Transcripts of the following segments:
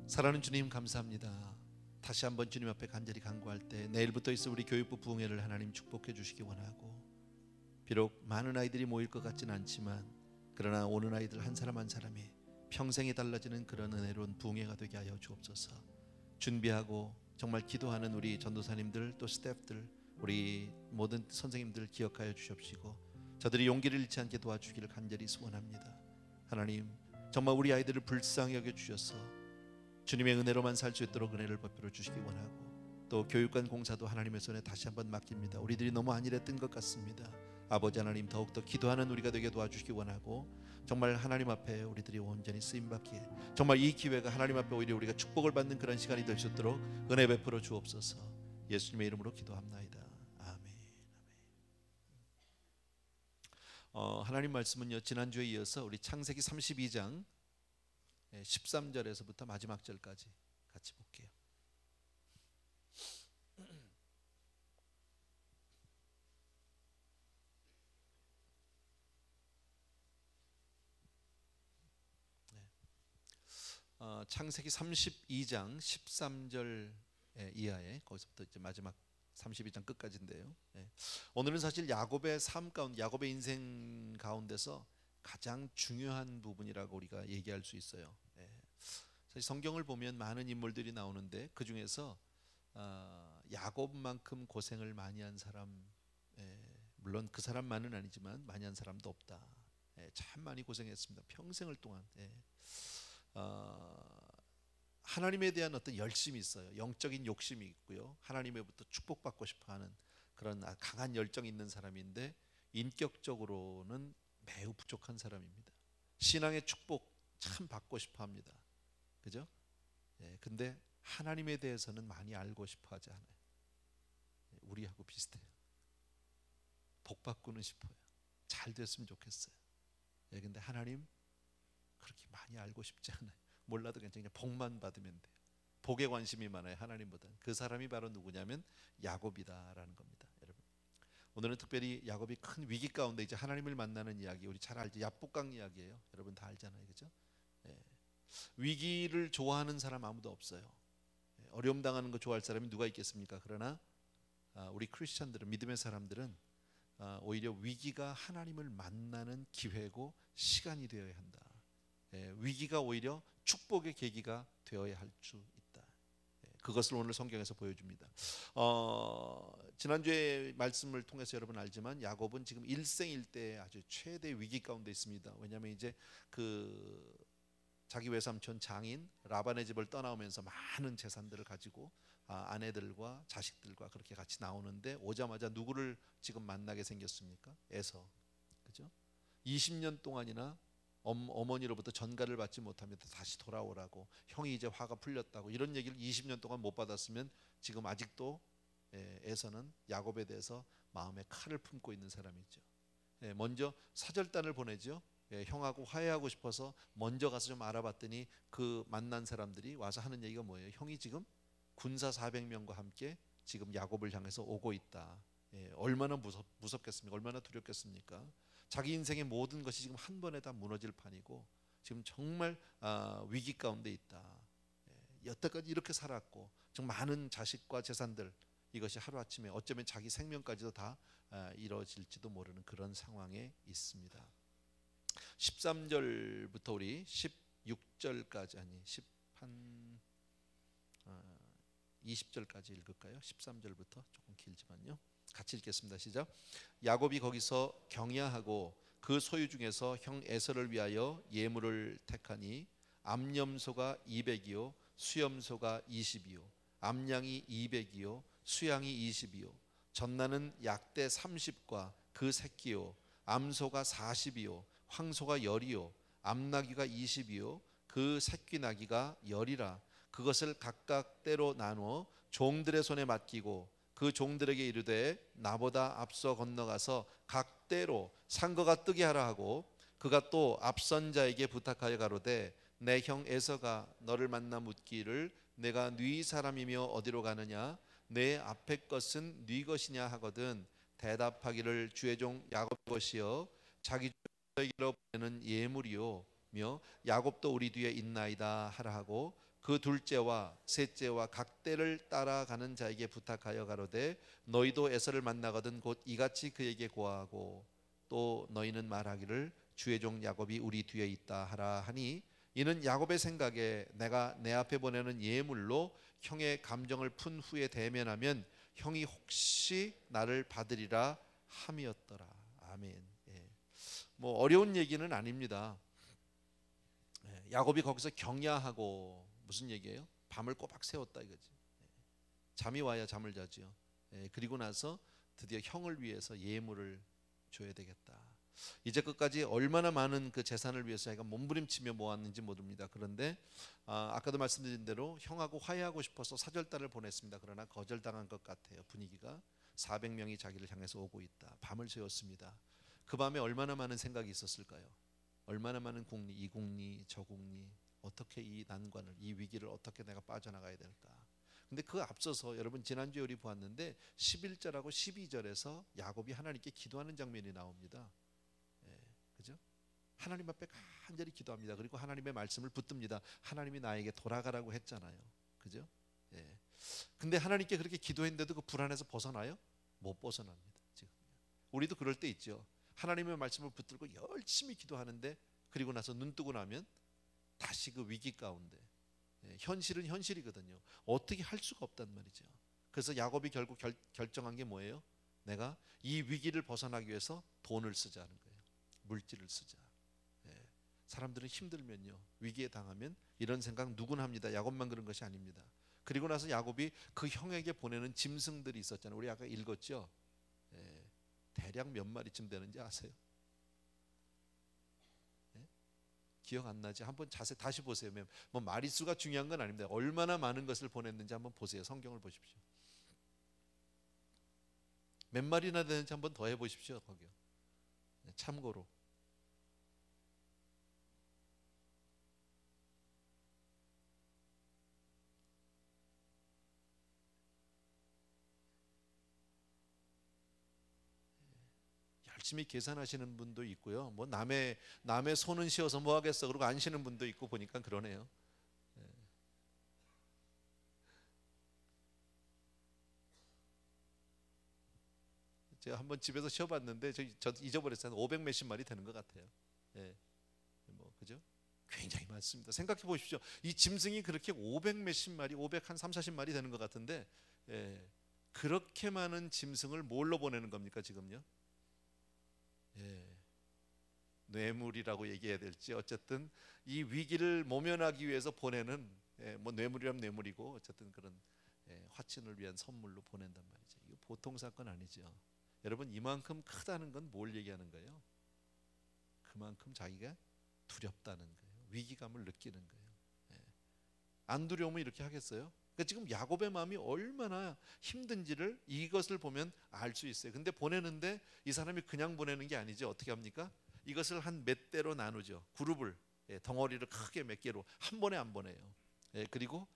사랑하는 주님, 감사합니다. 다시 한번 주님 앞에 간절히 간구할 때 내일부터 있어 우리 교육부 부흥회를 하나님 축복해 주시기 원하고, 비록 많은 아이들이 모일 것 같지는 않지만 그러나 오는 아이들 한 사람 한 사람이 평생이 달라지는 그런 은혜로운 부흥회가 되게 하여 주옵소서. 준비하고 정말 기도하는 우리 전도사님들, 또 스태프들, 우리 모든 선생님들 기억하여 주십시고 저들이 용기를 잃지 않게 도와주기를 간절히 소원합니다. 하나님, 정말 우리 아이들을 불쌍히 여겨 주셔서 주님의 은혜로만 살 수 있도록 은혜를 베풀어 주시기 원하고, 또 교육관 공사도 하나님의 손에 다시 한번 맡깁니다. 우리들이 너무 안일했던 것 같습니다. 아버지 하나님, 더욱더 기도하는 우리가 되게 도와주시기 원하고, 정말 하나님 앞에 우리들이 온전히 쓰임받기에 정말 이 기회가 하나님 앞에 오히려 우리가 축복을 받는 그런 시간이 될 수 있도록 은혜 베풀어 주옵소서. 예수님의 이름으로 기도합나이다. 아멘. 하나님 말씀은요, 지난주에 이어서 우리 창세기 32장 13절에서부터 마지막 절까지 같이 볼게요. 창세기 32장 13절 이하에, 거기서부터 이제 마지막 32장 끝까지인데요. 오늘은 사실 야곱의 삶 가운데, 야곱의 인생 가운데서 가장 중요한 부분이라고 우리가 얘기할 수 있어요. 사실 성경을 보면 많은 인물들이 나오는데 그 중에서 야곱만큼 고생을 많이 한 사람, 물론 그 사람만은 아니지만 많이 한 사람도 없다. 참 많이 고생했습니다. 평생을 동안. 하나님에 대한 어떤 열심이 있어요. 영적인 욕심이 있고요. 하나님에부터 축복받고 싶어하는 그런 강한 열정이 있는 사람인데, 인격적으로는 매우 부족한 사람입니다. 신앙의 축복 참 받고 싶어합니다. 그죠? 근데 하나님에 대해서는 많이 알고 싶어하지 않아요. 우리하고 비슷해요. 복 받고는 싶어요. 잘 됐으면 좋겠어요. 근데 하나님 그렇게 많이 알고 싶지 않아요. 몰라도 괜찮아요. 복만 받으면 돼요. 복에 관심이 많아요, 하나님보다는. 그 사람이 바로 누구냐면 야곱이다라는 겁니다. 여러분, 오늘은 특별히 야곱이 큰 위기 가운데 이제 하나님을 만나는 이야기, 우리 잘 알죠. 야복강 이야기예요. 여러분 다 알잖아요, 그죠? 위기를 좋아하는 사람 아무도 없어요. 어려움 당하는 거 좋아할 사람이 누가 있겠습니까? 그러나 우리 크리스천들은, 믿음의 사람들은 오히려 위기가 하나님을 만나는 기회고 시간이 되어야 한다. 위기가 오히려 축복의 계기가 되어야 할 수 있다. 그것을 오늘 성경에서 보여줍니다. 지난주에 말씀을 통해서 여러분 알지만 야곱은 지금 일생일대의 아주 최대 위기 가운데 있습니다. 왜냐하면 이제 그 자기 외삼촌 장인 라반의 집을 떠나오면서 많은 재산들을 가지고 아내들과 자식들과 그렇게 같이 나오는데, 오자마자 누구를 지금 만나게 생겼습니까? 에서. 그죠? 20년 동안이나 어머니로부터 전가를 받지 못하면서 다시 돌아오라고, 형이 이제 화가 풀렸다고, 이런 얘기를 20년 동안 못 받았으면 지금 아직도 에서는 야곱에 대해서 마음에 칼을 품고 있는 사람이죠. 먼저 사절단을 보내죠. 형하고 화해하고 싶어서 먼저 가서 좀 알아봤더니 그 만난 사람들이 와서 하는 얘기가 뭐예요? 형이 지금 군사 400명과 함께 지금 야곱을 향해서 오고 있다. 얼마나 무섭겠습니까? 얼마나 두렵겠습니까? 자기 인생의 모든 것이 지금 한 번에 다 무너질 판이고 지금 정말 위기 가운데 있다. 여태까지 이렇게 살았고 정말 많은 자식과 재산들, 이것이 하루아침에 어쩌면 자기 생명까지도 다 이루어질지도 모르는 그런 상황에 있습니다. 13절부터 우리 16절까지, 아니 20절까지 읽을까요? 13절부터 조금 길지만요. 같이 읽겠습니다. 시작. 야곱이 거기서 경야하고 그 소유 중에서 형 에서를 위하여 예물을 택하니 암염소가 200이요 수염소가 20이요 암양이 200이요 수양이 20이요 전나는 약대 30과 그 새끼요 암소가 40이요 황소가 10이요 암나귀가 20이요 그 새끼 나귀가 10이라. 그것을 각각 때로 나누어 종들의 손에 맡기고 그 종들에게 이르되 나보다 앞서 건너가서 각 때로 상거가 뜨게 하라 하고, 그가 또 앞선 자에게 부탁하여 가로되 내 형 에서가 너를 만나 묻기를 내가 네 사람이며 어디로 가느냐, 내 앞의 것은 네 것이냐 하거든 대답하기를 주의 종 야곱 것이여 자기 종에게로 보내는 예물이요 며 야곱도 우리 뒤에 있나이다 하라 하고, 그 둘째와 셋째와 각 때를 따라가는 자에게 부탁하여 가로되 너희도 에서를 만나거든 곧 이같이 그에게 고하고 또 너희는 말하기를 주의 종 야곱이 우리 뒤에 있다 하라 하니 이는 야곱의 생각에 내가 내 앞에 보내는 예물로 형의 감정을 푼 후에 대면하면 형이 혹시 나를 받으리라 함이었더라. 아멘. 예. 뭐 어려운 얘기는 아닙니다. 예. 야곱이 거기서 격려하고 무슨 얘기예요? 밤을 꼬박 세웠다 이거지. 예. 잠이 와야 잠을 자지요. 예. 그리고 나서 드디어 형을 위해서 예물을 줘야 되겠다. 이제 끝까지 얼마나 많은 그 재산을 위해서 자기가 몸부림치며 모았는지 모릅니다. 그런데 아까도 말씀드린 대로 형하고 화해하고 싶어서 사절단을 보냈습니다. 그러나 거절당한 것 같아요. 분위기가 400명이 자기를 향해서 오고 있다. 밤을 새웠습니다. 그 밤에 얼마나 많은 생각이 있었을까요? 얼마나 많은 궁리, 이 궁리, 저 궁리, 어떻게 이 난관을, 이 위기를 어떻게 내가 빠져나가야 될까? 근데 그 앞서서 여러분 지난주에 우리 보았는데 11절하고 12절에서 야곱이 하나님께 기도하는 장면이 나옵니다. 그죠? 하나님 앞에 간절히 기도합니다. 그리고 하나님의 말씀을 붙듭니다. 하나님이 나에게 돌아가라고 했잖아요. 그죠? 예. 근데 하나님께 그렇게 기도했는데도 그 불안에서 벗어나요? 못 벗어납니다. 지금 우리도 그럴 때 있죠. 하나님의 말씀을 붙들고 열심히 기도하는데 그리고 나서 눈 뜨고 나면 다시 그 위기 가운데 현실은 현실이거든요. 어떻게 할 수가 없단 말이죠. 그래서 야곱이 결국 결정한 게 뭐예요? 내가 이 위기를 벗어나기 위해서 돈을 쓰자는 거예요. 물질을 쓰자. 사람들은 힘들면요, 위기에 당하면 이런 생각 누구나 합니다. 야곱만 그런 것이 아닙니다. 그리고 나서 야곱이 그 형에게 보내는 짐승들이 있었잖아요. 우리 아까 읽었죠. 대략 몇 마리쯤 되는지 아세요? 기억 안 나지? 한번 자세히 다시 보세요. 뭐 마리수가 중요한 건 아닙니다. 얼마나 많은 것을 보냈는지 한번 보세요. 성경을 보십시오. 몇 마리나 되는지 한번 더 해보십시오. 거기요. 참고로 열심히 계산하시는 분도 있고요. 뭐 남의 손은 쉬어서 뭐 하겠어 그러고 안 쉬는 분도 있고 보니까 그러네요. 제가 한번 집에서 쉬어봤는데 저 잊어버렸어요. 500 몇십 마리 되는 것 같아요. 뭐 그죠? 굉장히 많습니다. 생각해 보십시오. 이 짐승이 그렇게 500 몇십 마리, 500 한 3, 40마리 되는 것 같은데 그렇게 많은 짐승을 뭘로 보내는 겁니까 지금요? 뇌물이라고 얘기해야 될지 어쨌든 이 위기를 모면하기 위해서 보내는 뭐 뇌물이라면 뇌물이고 어쨌든 그런 화친을 위한 선물로 보낸단 말이죠. 이거 보통 사건 아니죠. 여러분 이만큼 크다는 건 뭘 얘기하는 거예요? 그만큼 자기가 두렵다는 거예요. 위기감을 느끼는 거예요. 안 두려우면 이렇게 하겠어요? 그러니까 지금 야곱의 마음이 얼마나 힘든지를 이것을 보면 알 수 있어요. 근데 보내는데 이 사람이 그냥 보내는 게 아니죠. 어떻게 합니까? 이것을 한 몇 대로 나누죠. 그룹을 덩어리를 크게 몇 개로 한 번에 안 보내요. 그리고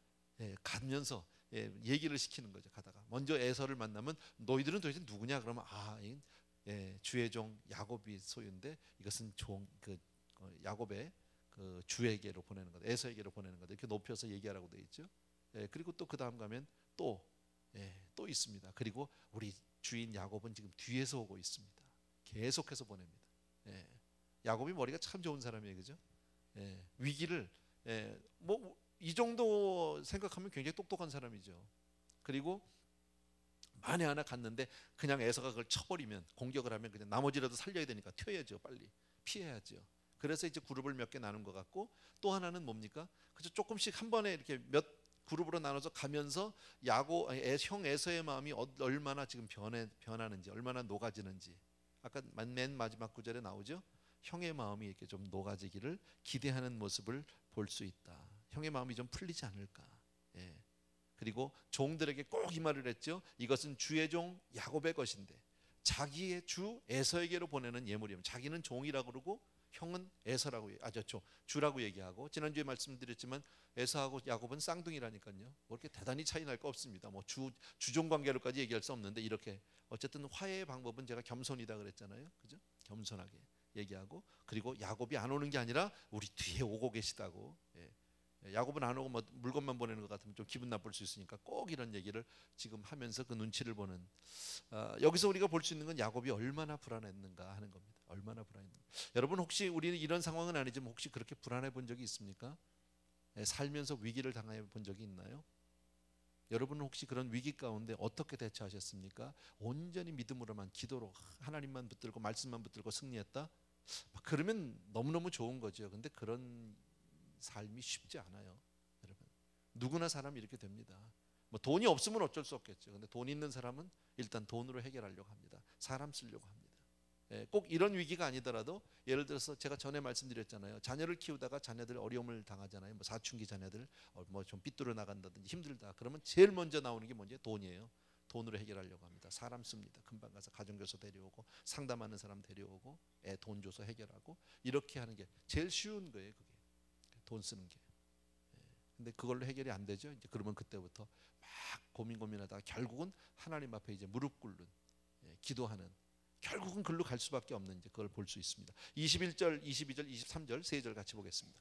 가면서 얘기를 시키는 거죠. 가다가 먼저 에서를 만나면 너희들은 도대체 누구냐? 그러면 주의 종 야곱이 소유인데 이것은 야곱의 그 주에게로 보내는 거다. 에서에게로 보내는 거다. 이렇게 높여서 얘기하라고 되어 있죠. 그리고 또 그 다음 가면 또 있습니다. 그리고 우리 주인 야곱은 지금 뒤에서 오고 있습니다. 계속해서 보냅니다. 야곱이 머리가 참 좋은 사람이에요, 그죠? 위기를 뭐 이 정도 생각하면 굉장히 똑똑한 사람이죠. 그리고 만에 하나 갔는데 그냥 에서가 그걸 쳐버리면 공격을 하면 그냥 나머지라도 살려야 되니까 튀어야죠, 빨리 피해야죠. 그래서 이제 그룹을 몇 개 나눈 것 같고 또 하나는 뭡니까? 그저 조금씩 한 번에 이렇게 몇 그룹으로 나눠서 가면서 형 에서의 마음이 얼마나 지금 변하는지 얼마나 녹아지는지 아까 맨 마지막 구절에 나오죠. 형의 마음이 이렇게 좀 녹아지기를 기대하는 모습을 볼 수 있다. 형의 마음이 좀 풀리지 않을까. 그리고 종들에게 꼭 이 말을 했죠. 이것은 주의 종 야곱의 것인데 자기의 주 에서에게로 보내는 예물이면 자기는 종이라고 그러고 형은 에서라고 주라고 얘기하고 지난주에 말씀드렸지만 에서하고 야곱은 쌍둥이라니까요. 뭐 이렇게 대단히 차이 날 거 없습니다. 뭐 주종 관계로까지 얘기할 수 없는데 이렇게 어쨌든 화해의 방법은 제가 겸손이다 그랬잖아요. 그죠? 겸손하게 얘기하고 그리고 야곱이 안 오는 게 아니라 우리 뒤에 오고 계시다고 야곱은 안 오고 뭐 물건만 보내는 것 같으면 좀 기분 나쁠 수 있으니까 꼭 이런 얘기를 지금 하면서 그 눈치를 보는, 여기서 우리가 볼 수 있는 건 야곱이 얼마나 불안했는가 하는 겁니다. 얼마나 불안했는가. 여러분 혹시 우리는 이런 상황은 아니지만 혹시 그렇게 불안해 본 적이 있습니까? 살면서 위기를 당해 본 적이 있나요? 여러분은 혹시 그런 위기 가운데 어떻게 대처하셨습니까? 온전히 믿음으로만, 기도로 하나님만 붙들고 말씀만 붙들고 승리했다? 그러면 너무너무 좋은 거죠. 근데 그런 삶이 쉽지 않아요. 여러분, 누구나 사람이 이렇게 됩니다. 뭐 돈이 없으면 어쩔 수 없겠죠. 근데 돈 있는 사람은 일단 돈으로 해결하려고 합니다. 사람 쓰려고 합니다. 꼭 이런 위기가 아니더라도 예를 들어서 제가 전에 말씀드렸잖아요. 자녀를 키우다가 자녀들 어려움을 당하잖아요. 뭐 사춘기 자녀들 뭐 좀 삐뚤어 나간다든지 힘들다. 그러면 제일 먼저 나오는 게 뭔지 돈이에요. 돈으로 해결하려고 합니다. 사람 씁니다. 금방 가서 가정교사 데려오고 상담하는 사람 데려오고 돈 줘서 해결하고 이렇게 하는 게 제일 쉬운 거예요. 그게 돈 쓰는 게. 근데 그걸로 해결이 안 되죠. 이제 그러면 그때부터 막 고민하다가 결국은 하나님 앞에 이제 무릎 꿇는, 기도하는, 결국은 글로 갈 수밖에 없는 이제 그걸 볼 수 있습니다. 21절, 22절, 23절 세 절 같이 보겠습니다.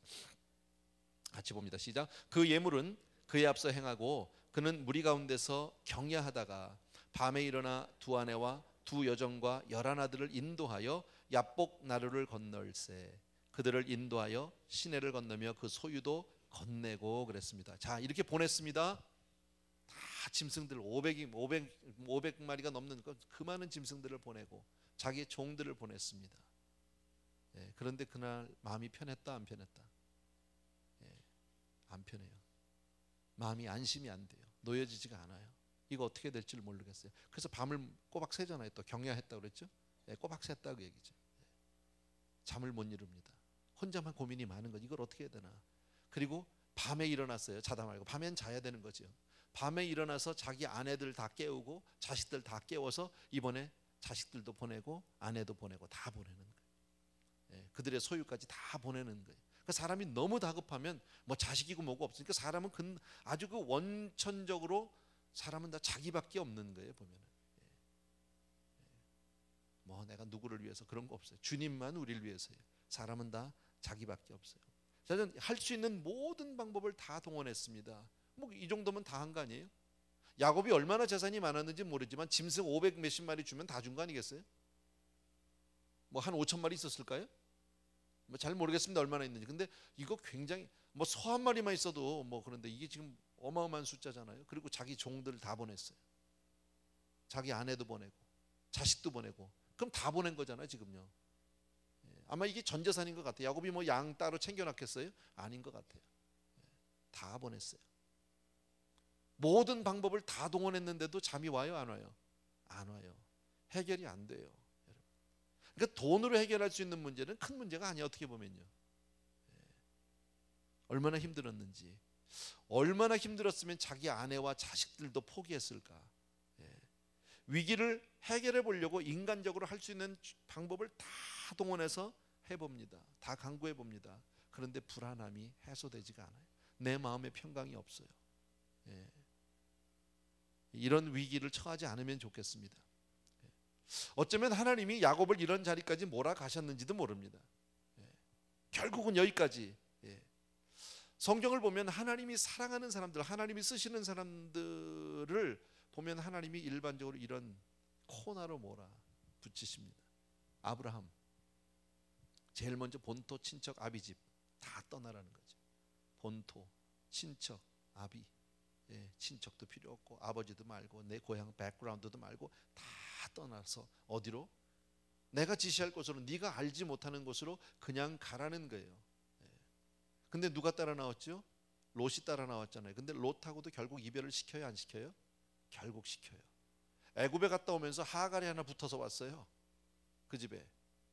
같이 봅니다. 시작. 그 예물은 그에 앞서 행하고 그는 무리 가운데서 경야하다가 밤에 일어나 두 아내와 두 여종과 11아들을 인도하여 야복 나루를 건널세 그들을 인도하여 시내를 건너며 그 소유도 건네고 그랬습니다. 자, 이렇게 보냈습니다. 다 짐승들 500마리가 넘는 그 많은 짐승들을 보내고 자기의 종들을 보냈습니다. 그런데 그날 마음이 편했다 안 편했다? 안 편해요. 마음이 안심이 안 돼요. 놓여지지가 않아요. 이거 어떻게 될지를 모르겠어요. 그래서 밤을 꼬박 새잖아요. 또 경야했다고 그랬죠. 꼬박 샜다 그 얘기죠. 잠을 못 이룹니다. 혼자만 고민이 많은 거지. 이걸 어떻게 해야 되나. 그리고 밤에 일어났어요. 자다 말고 밤엔 자야 되는 거죠. 밤에 일어나서 자기 아내들 다 깨우고 자식들 다 깨워서 이번에 자식들도 보내고 아내도 보내고 다 보내는 거예요. 그들의 소유까지 다 보내는 거예요. 그 사람이 너무 다급하면 뭐 자식이고 뭐고 없으니까 사람은 아주 그 원천적으로 사람은 다 자기밖에 없는 거예요. 보면은 뭐 내가 누구를 위해서 그런 거 없어요. 주님만 우리를 위해서요. 사람은 다 자기밖에 없어요. 저는 할 수 있는 모든 방법을 다 동원했습니다. 뭐 이 정도면 다 한 거 아니에요? 야곱이 얼마나 재산이 많았는지 모르지만 짐승 500 몇십 마리 주면 다 준 거 아니겠어요? 뭐 한 5천 마리 있었을까요? 뭐 잘 모르겠습니다. 얼마나 있는지. 근데 이거 굉장히 뭐 소 한 마리만 있어도 뭐 그런데 이게 지금 어마어마한 숫자잖아요. 그리고 자기 종들 다 보냈어요. 자기 아내도 보내고 자식도 보내고 그럼 다 보낸 거잖아요. 지금요. 아마 이게 전 재산인 것 같아요. 야곱이 뭐 양 따로 챙겨놨겠어요? 아닌 것 같아요. 다 보냈어요. 모든 방법을 다 동원했는데도 잠이 와요? 안 와요? 안 와요. 해결이 안 돼요. 그러니까 돈으로 해결할 수 있는 문제는 큰 문제가 아니야. 어떻게 보면요. 얼마나 힘들었는지. 얼마나 힘들었으면 자기 아내와 자식들도 포기했을까. 위기를 해결해 보려고 인간적으로 할 수 있는 방법을 다 동원해서 해봅니다. 다 강구해 봅니다. 그런데 불안함이 해소되지가 않아요. 내 마음에 평강이 없어요. 이런 위기를 처하지 않으면 좋겠습니다. 어쩌면 하나님이 야곱을 이런 자리까지 몰아가셨는지도 모릅니다. 결국은 여기까지. 성경을 보면 하나님이 사랑하는 사람들, 하나님이 쓰시는 사람들을 보면 하나님이 일반적으로 이런 코너로 몰아 붙이십니다. 아브라함 제일 먼저 본토 친척 아비집 다 떠나라는 거죠. 본토 친척 아비, 친척도 필요 없고 아버지도 말고 내 고향 백그라운드도 말고 다 떠나서 어디로? 내가 지시할 곳으로, 네가 알지 못하는 곳으로 그냥 가라는 거예요. 근데 누가 따라 나왔죠? 롯이 따라 나왔잖아요. 근데 롯하고도 결국 이별을 시켜요, 안 시켜요? 결국 시켜요. 애굽에 갔다 오면서 하갈이 하나 붙어서 왔어요. 그 집에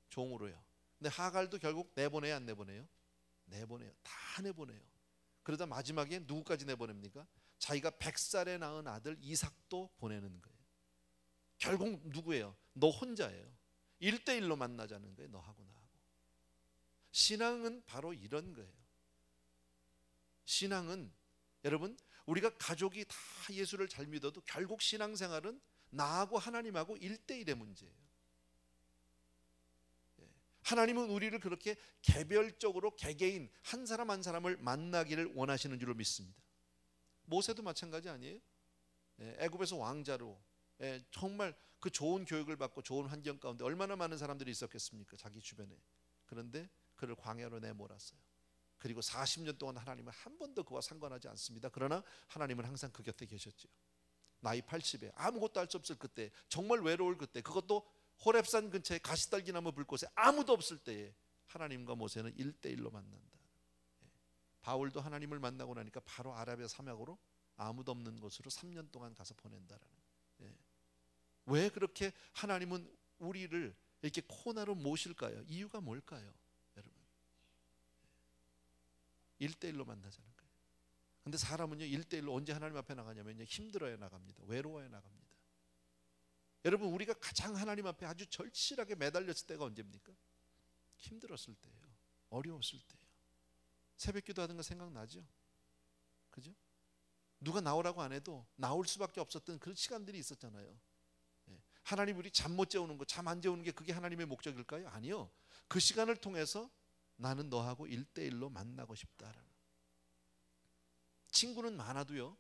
종으로요. 근데 하갈도 결국 내보내요, 안 내보내요? 내보내요. 다 내보내요. 그러다 마지막에 누구까지 내보냅니까? 자기가 100살에 낳은 아들 이삭도 보내는 거예요. 결국 누구예요? 너 혼자예요. 1대1로 만나자는 거예요. 너하고 나하고. 신앙은 바로 이런 거예요. 신앙은 여러분, 우리가 가족이 다 예수를 잘 믿어도 결국 신앙생활은 나하고 하나님하고 1대1의 문제예요. 하나님은 우리를 그렇게 개별적으로 개개인 한 사람 한 사람을 만나기를 원하시는 줄로 믿습니다. 모세도 마찬가지 아니에요? 애굽에서 왕자로 정말 그 좋은 교육을 받고 좋은 환경 가운데 얼마나 많은 사람들이 있었겠습니까? 자기 주변에. 그런데 그를 광야로 내몰았어요. 그리고 40년 동안 하나님은 한 번도 그와 상관하지 않습니다. 그러나 하나님은 항상 그 곁에 계셨죠. 나이 80에 아무것도 할 수 없을 그때, 정말 외로울 그때, 그것도 호렙산 근처에 가시떨기나무 불꽃에 아무도 없을 때에 하나님과 모세는 1대1로 만난다. 바울도 하나님을 만나고 나니까 바로 아라비아 사막으로 아무도 없는 곳으로 3년 동안 가서 보낸다라는. 왜 그렇게 하나님은 우리를 이렇게 코너로 모실까요? 이유가 뭘까요? 여러분, 1대1로 만나자는 거예요. 근데 사람은요 1대1로 언제 하나님 앞에 나가냐면요 힘들어야 나갑니다. 외로워야 나갑니다. 여러분, 우리가 가장 하나님 앞에 아주 절실하게 매달렸을 때가 언제입니까? 힘들었을 때예요. 어려웠을 때예요. 새벽 기도하던 거 생각나죠? 그죠? 누가 나오라고 안 해도 나올 수밖에 없었던 그런 시간들이 있었잖아요. 하나님 우리 잠 못 재우는 거, 잠 안 재우는 게 그게 하나님의 목적일까요? 아니요. 그 시간을 통해서 나는 너하고 1대1로 만나고 싶다라는. 친구는 많아도요,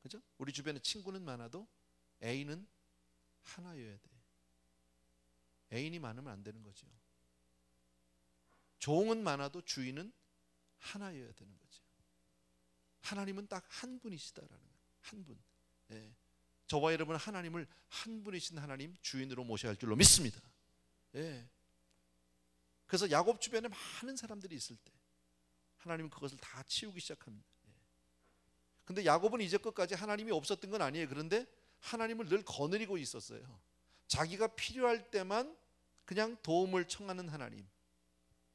그죠? 우리 주변에 친구는 많아도 애인은 하나여야 돼. 애인이 많으면 안 되는 거죠. 종은 많아도 주인은 하나여야 되는 거죠. 하나님은 딱 한 분이시다라는 거예요. 한 분. 저와 여러분은 하나님을 한 분이신 하나님 주인으로 모셔야 할 줄로 믿습니다. 그래서 야곱 주변에 많은 사람들이 있을 때 하나님은 그것을 다 치우기 시작합니다. 근데 야곱은 이제 끝까지 하나님이 없었던 건 아니에요. 그런데 하나님을 늘 거느리고 있었어요. 자기가 필요할 때만 그냥 도움을 청하는 하나님.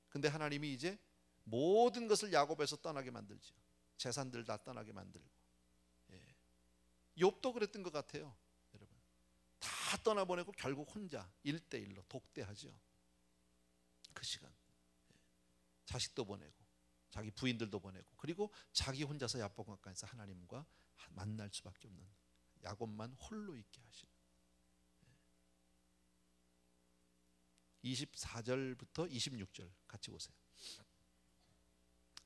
근데 하나님이 이제 모든 것을 야곱에서 떠나게 만들죠. 재산들 다 떠나게 만들고. 욥도 그랬던 것 같아요. 여러분, 다 떠나보내고 결국 혼자 1대1로 독대하죠. 그 시간 자식도 보내고 자기 부인들도 보내고 그리고 자기 혼자서 야복강가에서 하나님과 만날 수밖에 없는, 야곱만 홀로 있게 하시는. 24절부터 26절 같이 보세요.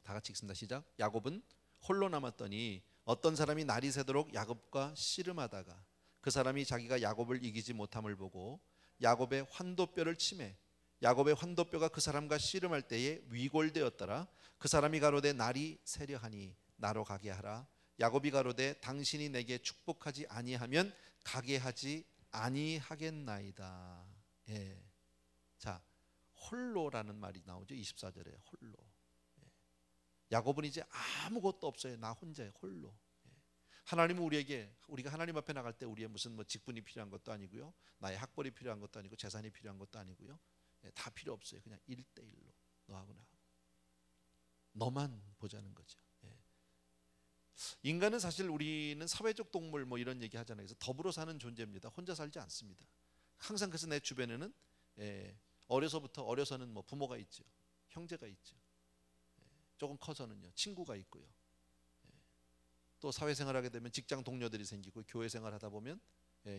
다 같이 읽습니다. 시작. 야곱은 홀로 남았더니 어떤 사람이 날이 새도록 야곱과 씨름하다가 그 사람이 자기가 야곱을 이기지 못함을 보고 야곱의 환도뼈를 치매 야곱의 환도뼈가 그 사람과 씨름할 때에 위골되었더라. 그 사람이 가로되 날이 새려하니 나로 가게 하라. 야곱이 가로되 당신이 내게 축복하지 아니하면 가게 하지 아니하겠나이다. 자, 홀로라는 말이 나오죠. 24절에 홀로. 야곱은 이제 아무것도 없어요. 나 혼자예요. 홀로. 하나님은 우리가 하나님 앞에 나갈 때 우리의 무슨 뭐 직분이 필요한 것도 아니고요, 나의 학벌이 필요한 것도 아니고 재산이 필요한 것도 아니고요, 다 필요 없어요. 그냥 1대1로 너하고 나, 너만 보자는 거죠. 인간은 사실 우리는 사회적 동물 뭐 이런 얘기 하잖아요. 그래서 더불어 사는 존재입니다. 혼자 살지 않습니다. 항상 그래서 내 주변에는 어려서는 뭐 부모가 있죠, 형제가 있죠, 조금 커서는요 친구가 있고요, 또 사회생활하게 되면 직장 동료들이 생기고, 교회 생활하다 보면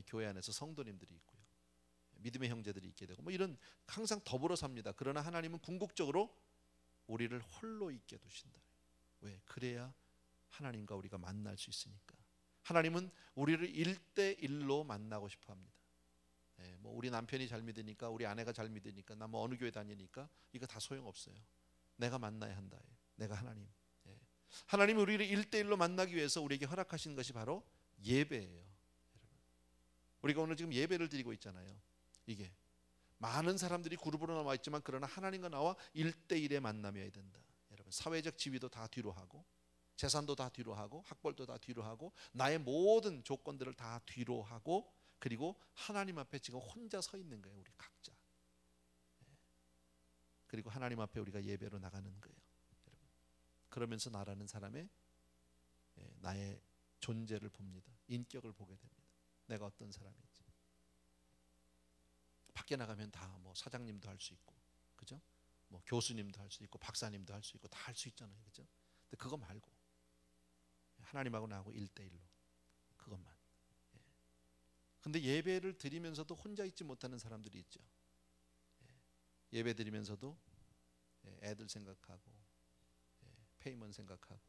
교회 안에서 성도님들이 있고요, 믿음의 형제들이 있게 되고, 뭐 이런 항상 더불어 삽니다. 그러나 하나님은 궁극적으로 우리를 홀로 있게 두신다. 왜? 그래야 하나님과 우리가 만날 수 있으니까. 하나님은 우리를 1대1로 만나고 싶어 합니다. 뭐 우리 남편이 잘 믿으니까, 우리 아내가 잘 믿으니까, 나 뭐 어느 교회 다니니까 이거 다 소용없어요. 내가 만나야 한다. 내가 하나님. 하나님이 우리를 1대1로 만나기 위해서 우리에게 허락하신 것이 바로 예배예요. 우리가 오늘 지금 예배를 드리고 있잖아요. 이게 많은 사람들이 그룹으로 나와 있지만 그러나 하나님과 나와 1대1에 만남이어야 된다. 여러분, 사회적 지위도 다 뒤로 하고, 재산도 다 뒤로 하고, 학벌도 다 뒤로 하고, 나의 모든 조건들을 다 뒤로 하고, 그리고 하나님 앞에 지금 혼자 서 있는 거예요. 우리 각자. 그리고 하나님 앞에 우리가 예배로 나가는 거예요. 그러면서 나라는 사람의 나의 존재를 봅니다. 인격을 보게 됩니다. 내가 어떤 사람인지. 밖에 나가면 다 뭐 사장님도 할 수 있고, 그죠? 뭐 교수님도 할 수 있고, 박사님도 할 수 있고, 다 할 수 있잖아요, 그죠? 근데 그거 말고 하나님하고 나하고 1대1로, 그것만. 근데 예배를 드리면서도 혼자 있지 못하는 사람들이 있죠. 예배 드리면서도 애들 생각하고 페이먼 생각하고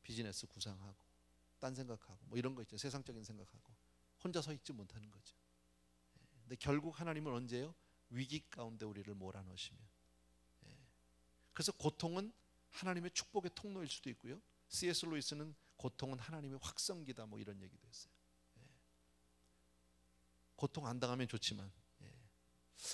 비즈니스 구상하고 딴 생각하고 뭐 이런 거 있죠. 세상적인 생각하고 혼자 서 있지 못하는 거죠. 근데 결국 하나님은 언제요? 위기 가운데 우리를 몰아넣으시면. 그래서 고통은 하나님의 축복의 통로일 수도 있고요. C.S. 루이스는 고통은 하나님의 확성기다 뭐 이런 얘기도 했어요. 고통 안 당하면 좋지만,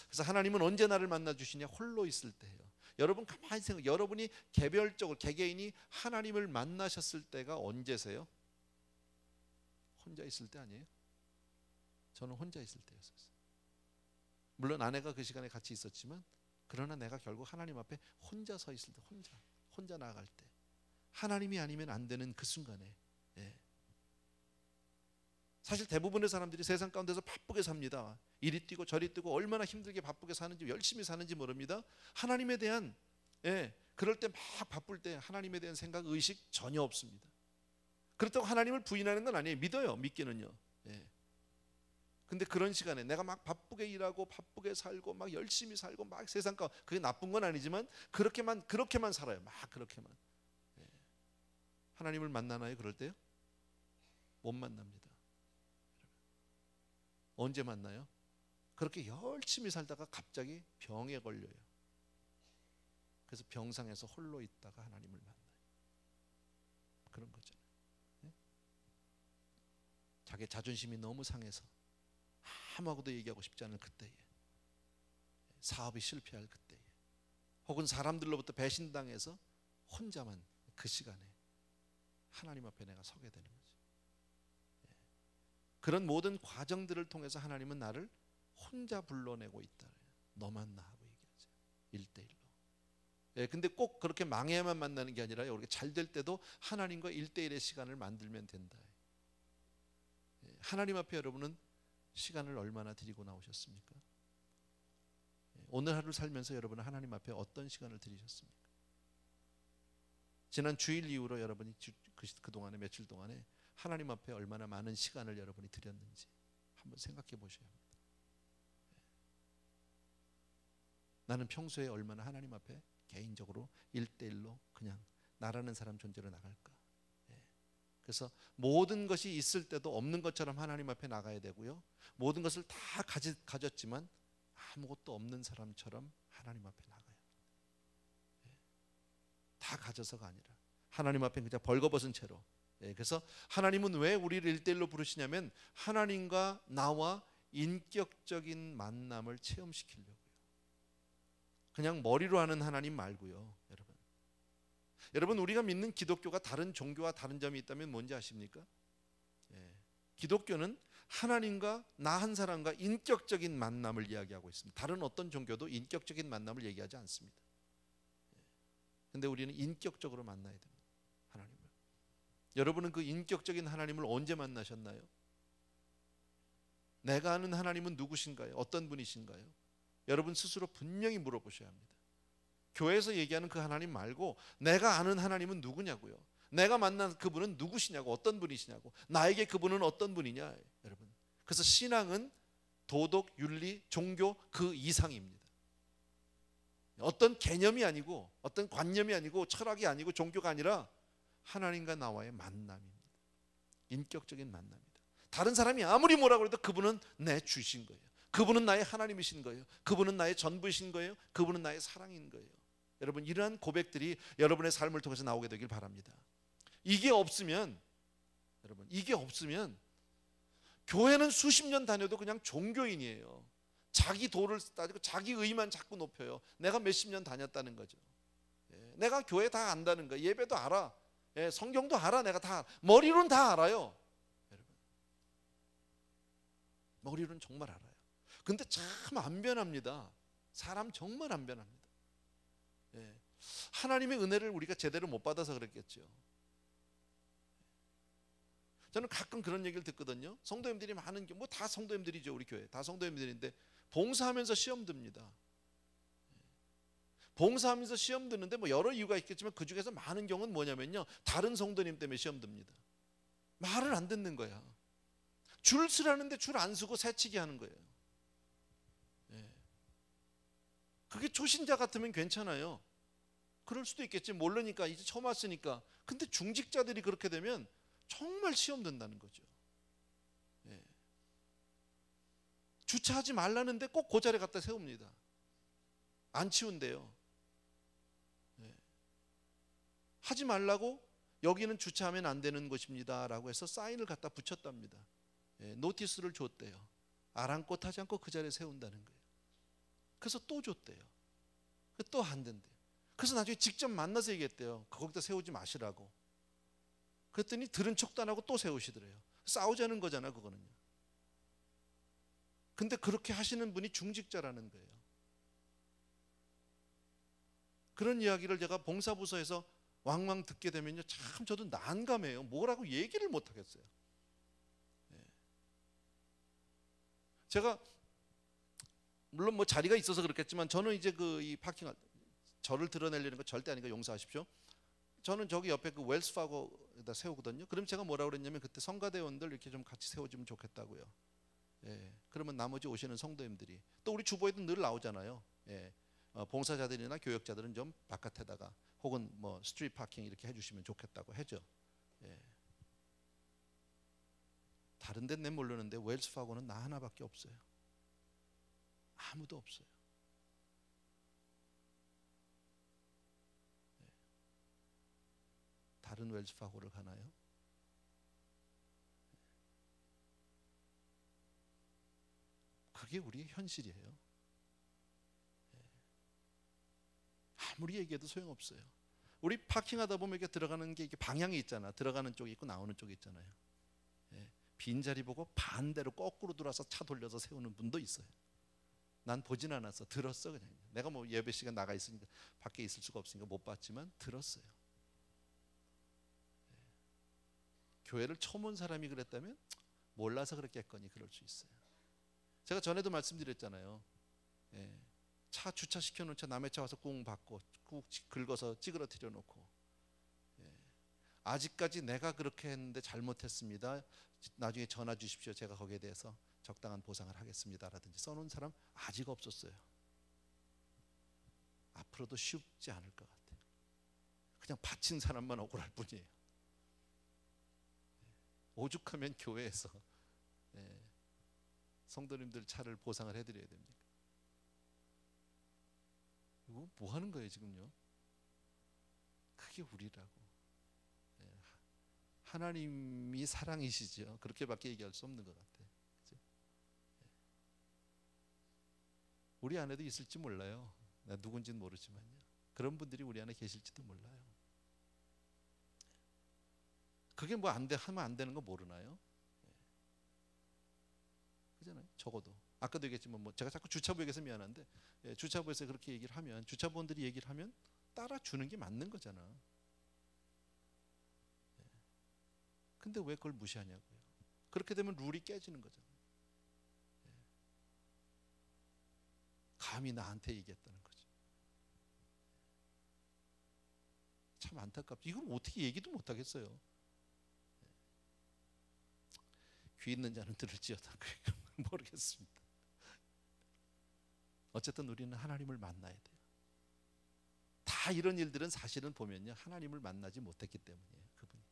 그래서 하나님은 언제 나를 만나 주시냐? 홀로 있을 때예요. 여러분 가만히 생각, 여러분이 개별적으로 개개인이 하나님을 만나셨을 때가 언제세요? 혼자 있을 때 아니에요? 저는 혼자 있을 때였어요. 물론 아내가 그 시간에 같이 있었지만, 그러나 내가 결국 하나님 앞에 혼자 서 있을 때, 혼자 나아갈 때, 하나님이 아니면 안 되는 그 순간에, 사실 대부분의 사람들이 세상 가운데서 바쁘게 삽니다. 이리 뛰고 저리 뛰고 얼마나 힘들게 바쁘게 사는지, 열심히 사는지 모릅니다. 하나님에 대한, 그럴 때 막 바쁠 때 하나님에 대한 생각, 의식 전혀 없습니다. 그렇다고 하나님을 부인하는 건 아니에요. 믿어요. 믿기는요. 근데 그런 시간에 내가 막 바쁘게 일하고 바쁘게 살고 막 열심히 살고 막 세상 가운데, 그게 나쁜 건 아니지만 그렇게만 살아요. 막 그렇게만. 하나님을 만나나요? 그럴 때요? 못 만납니다. 언제 만나요? 그렇게 열심히 살다가 갑자기 병에 걸려요. 그래서 병상에서 홀로 있다가 하나님을 만나요. 그런 거잖아요. 자기 자존심이 너무 상해서 아무하고도 얘기하고 싶지 않을 그때에, 사업이 실패할 그때에, 혹은 사람들로부터 배신당해서 혼자만 그 시간에 하나님 앞에 내가 서게 되는 거죠. 그런 모든 과정들을 통해서 하나님은 나를 혼자 불러내고 있다. 너만 나 하고 얘기하죠. 1대1로. 근데 꼭 그렇게 망해야만 만나는 게 아니라요. 우리가 잘 될 때도 하나님과 1대1의 시간을 만들면 된다. 하나님 앞에 여러분은 시간을 얼마나 드리고 나오셨습니까? 오늘 하루 살면서 여러분은 하나님 앞에 어떤 시간을 드리셨습니까? 지난 주일 이후로 여러분이 그동안에 며칠 동안에 하나님 앞에 얼마나 많은 시간을 여러분이 드렸는지 한번 생각해 보셔야 합니다. 나는 평소에 얼마나 하나님 앞에 개인적으로 1대1로 그냥 나라는 사람 존재로 나갈까? 그래서 모든 것이 있을 때도 없는 것처럼 하나님 앞에 나가야 되고요. 모든 것을 다 가졌지만 아무것도 없는 사람처럼 하나님 앞에 나가야 합니다. 다 가져서가 아니라 하나님 앞에 그냥 벌거벗은 채로. 그래서 하나님은 왜 우리를 1대1로 부르시냐면 하나님과 나와 인격적인 만남을 체험시키려고요. 그냥 머리로 하는 하나님 말고요. 여러분 우리가 믿는 기독교가 다른 종교와 다른 점이 있다면 뭔지 아십니까? 기독교는 하나님과 나 한 사람과 인격적인 만남을 이야기하고 있습니다. 다른 어떤 종교도 인격적인 만남을 얘기하지 않습니다. 근데 우리는 인격적으로 만나야 됩니다. 하나님을. 여러분은 그 인격적인 하나님을 언제 만나셨나요? 내가 아는 하나님은 누구신가요? 어떤 분이신가요? 여러분 스스로 분명히 물어보셔야 합니다. 교회에서 얘기하는 그 하나님 말고 내가 아는 하나님은 누구냐고요. 내가 만난 그분은 누구시냐고, 어떤 분이시냐고, 나에게 그분은 어떤 분이냐, 여러분. 그래서 신앙은 도덕, 윤리, 종교 그 이상입니다. 어떤 개념이 아니고 어떤 관념이 아니고 철학이 아니고 종교가 아니라 하나님과 나와의 만남입니다. 인격적인 만남입니다. 다른 사람이 아무리 뭐라고 해도 그분은 내 주신 거예요. 그분은 나의 하나님이신 거예요. 그분은 나의 전부이신 거예요. 그분은 나의 사랑인 거예요. 여러분 이러한 고백들이 여러분의 삶을 통해서 나오게 되길 바랍니다. 이게 없으면 교회는 수십 년 다녀도 그냥 종교인이에요. 자기 도를 따지고 자기 의만 자꾸 높여요. 내가 몇십 년 다녔다는 거죠. 내가 교회 다 안다는 거예요. 예배도 알아. 성경도 알아. 내가 다 머리로는 다 알아요. 여러분 머리로는 정말 알아요. 근데 참 안 변합니다. 사람 정말 안 변합니다. 하나님의 은혜를 우리가 제대로 못 받아서 그랬겠죠. 저는 가끔 그런 얘기를 듣거든요. 성도님들이 많은 게 뭐 다 성도님들이죠. 우리 교회 다 성도님들인데 봉사하면서 시험 듭니다. 봉사하면서 시험 드는데 뭐 여러 이유가 있겠지만 그 중에서 많은 경우는 뭐냐면요, 다른 성도님 때문에 시험 듭니다. 말을 안 듣는 거야. 줄 서라는데 줄 안 서고 새치기 하는 거예요. 그게 초신자 같으면 괜찮아요. 그럴 수도 있겠지. 모르니까 이제 처음 왔으니까. 근데 중직자들이 그렇게 되면 정말 시험 든다는 거죠. 예. 주차하지 말라는데 꼭 그 자리에 갖다 세웁니다. 안 치운대요. 예. 하지 말라고 여기는 주차하면 안 되는 곳입니다 라고 해서 사인을 갖다 붙였답니다. 예. 노티스를 줬대요. 아랑곳하지 않고 그 자리에 세운다는 거예요. 그래서 또 줬대요. 또 안 된대요. 그래서 나중에 직접 만나서 얘기했대요. 거기다 세우지 마시라고. 그랬더니 들은 척도 안 하고 또 세우시더래요. 싸우자는 거잖아 그거는요. 근데 그렇게 하시는 분이 중직자라는 거예요. 그런 이야기를 제가 봉사부서에서 왕왕 듣게 되면요, 참 저도 난감해요. 뭐라고 얘기를 못 하겠어요. 제가 물론 뭐 자리가 있어서 그렇겠지만 저는 이제 이 파킹, 저를 드러내려는 거 절대 아니니까 용서하십시오. 저는 저기 옆에 그 웰스파고에다 세우거든요. 그럼 제가 뭐라고 그랬냐면 그때 성가대원들 이렇게 좀 같이 세워주면 좋겠다고요. 예, 그러면 나머지 오시는 성도님들이 또 우리 주보에도 늘 나오잖아요. 예, 봉사자들이나 교역자들은 좀 바깥에다가 혹은 뭐 스트리트 파킹 이렇게 해주시면 좋겠다고 해죠. 예. 다른 데는 내 모르는데 웰스파고는 나 하나밖에 없어요. 아무도 없어요. 예. 다른 웰스파고를 가나요? 그게 우리의 현실이에요. 아무리 얘기해도 소용없어요. 우리 파킹하다 보면 이렇게 들어가는 게 이렇게 방향이 있잖아. 들어가는 쪽이 있고 나오는 쪽이 있잖아요. 예. 빈자리 보고 반대로 거꾸로 돌아서 차 돌려서 세우는 분도 있어요. 난 보진 않았어. 들었어 그냥. 내가 뭐 예배 시간 나가 있으니까 밖에 있을 수가 없으니까 못 봤지만 들었어요. 예. 교회를 처음 온 사람이 그랬다면 몰라서 그랬겠거니 그럴 수 있어요. 제가 전에도 말씀드렸잖아요. 예. 차 주차시켜 놓은 차 남의 차 와서 꿍 받고 꾹 긁어서 찌그러뜨려 놓고, 예. 아직까지 내가 그렇게 했는데 잘못했습니다. 나중에 전화 주십시오. 제가 거기에 대해서 적당한 보상을 하겠습니다. 라든지 써놓은 사람 아직 없었어요. 앞으로도 쉽지 않을 것 같아요. 그냥 바친 사람만 억울할 뿐이에요. 오죽하면 교회에서, 예. 성도님들 차를 보상을 해드려야 됩니까? 이거 뭐 하는 거예요 지금요? 그게 우리라고. 예. 하나님이 사랑이시죠. 그렇게밖에 얘기할 수 없는 것 같아요. 그죠? 예. 우리 안에도 있을지 몰라요. 나 누군지는 모르지만요. 그런 분들이 우리 안에 계실지도 몰라요. 그게 뭐 하면 안 되는 거 모르나요? 그잖아요. 적어도 아까도 얘기했지만 뭐 제가 자꾸 주차부 얘기해서 미안한데, 예, 주차부에서 그렇게 얘기를 하면 주차부원들이 얘기를 하면 따라주는 게 맞는 거잖아. 예. 근데 왜 그걸 무시하냐고요. 그렇게 되면 룰이 깨지는 거잖아요. 예. 감히 나한테 얘기했다는 거죠. 참 안타깝죠. 이걸 어떻게 얘기도 못 하겠어요. 예. 귀 있는 자는 들을지어다. 모르겠습니다. 어쨌든 우리는 하나님을 만나야 돼요. 다 이런 일들은 사실은 보면요, 하나님을 만나지 못했기 때문이에요. 그분이.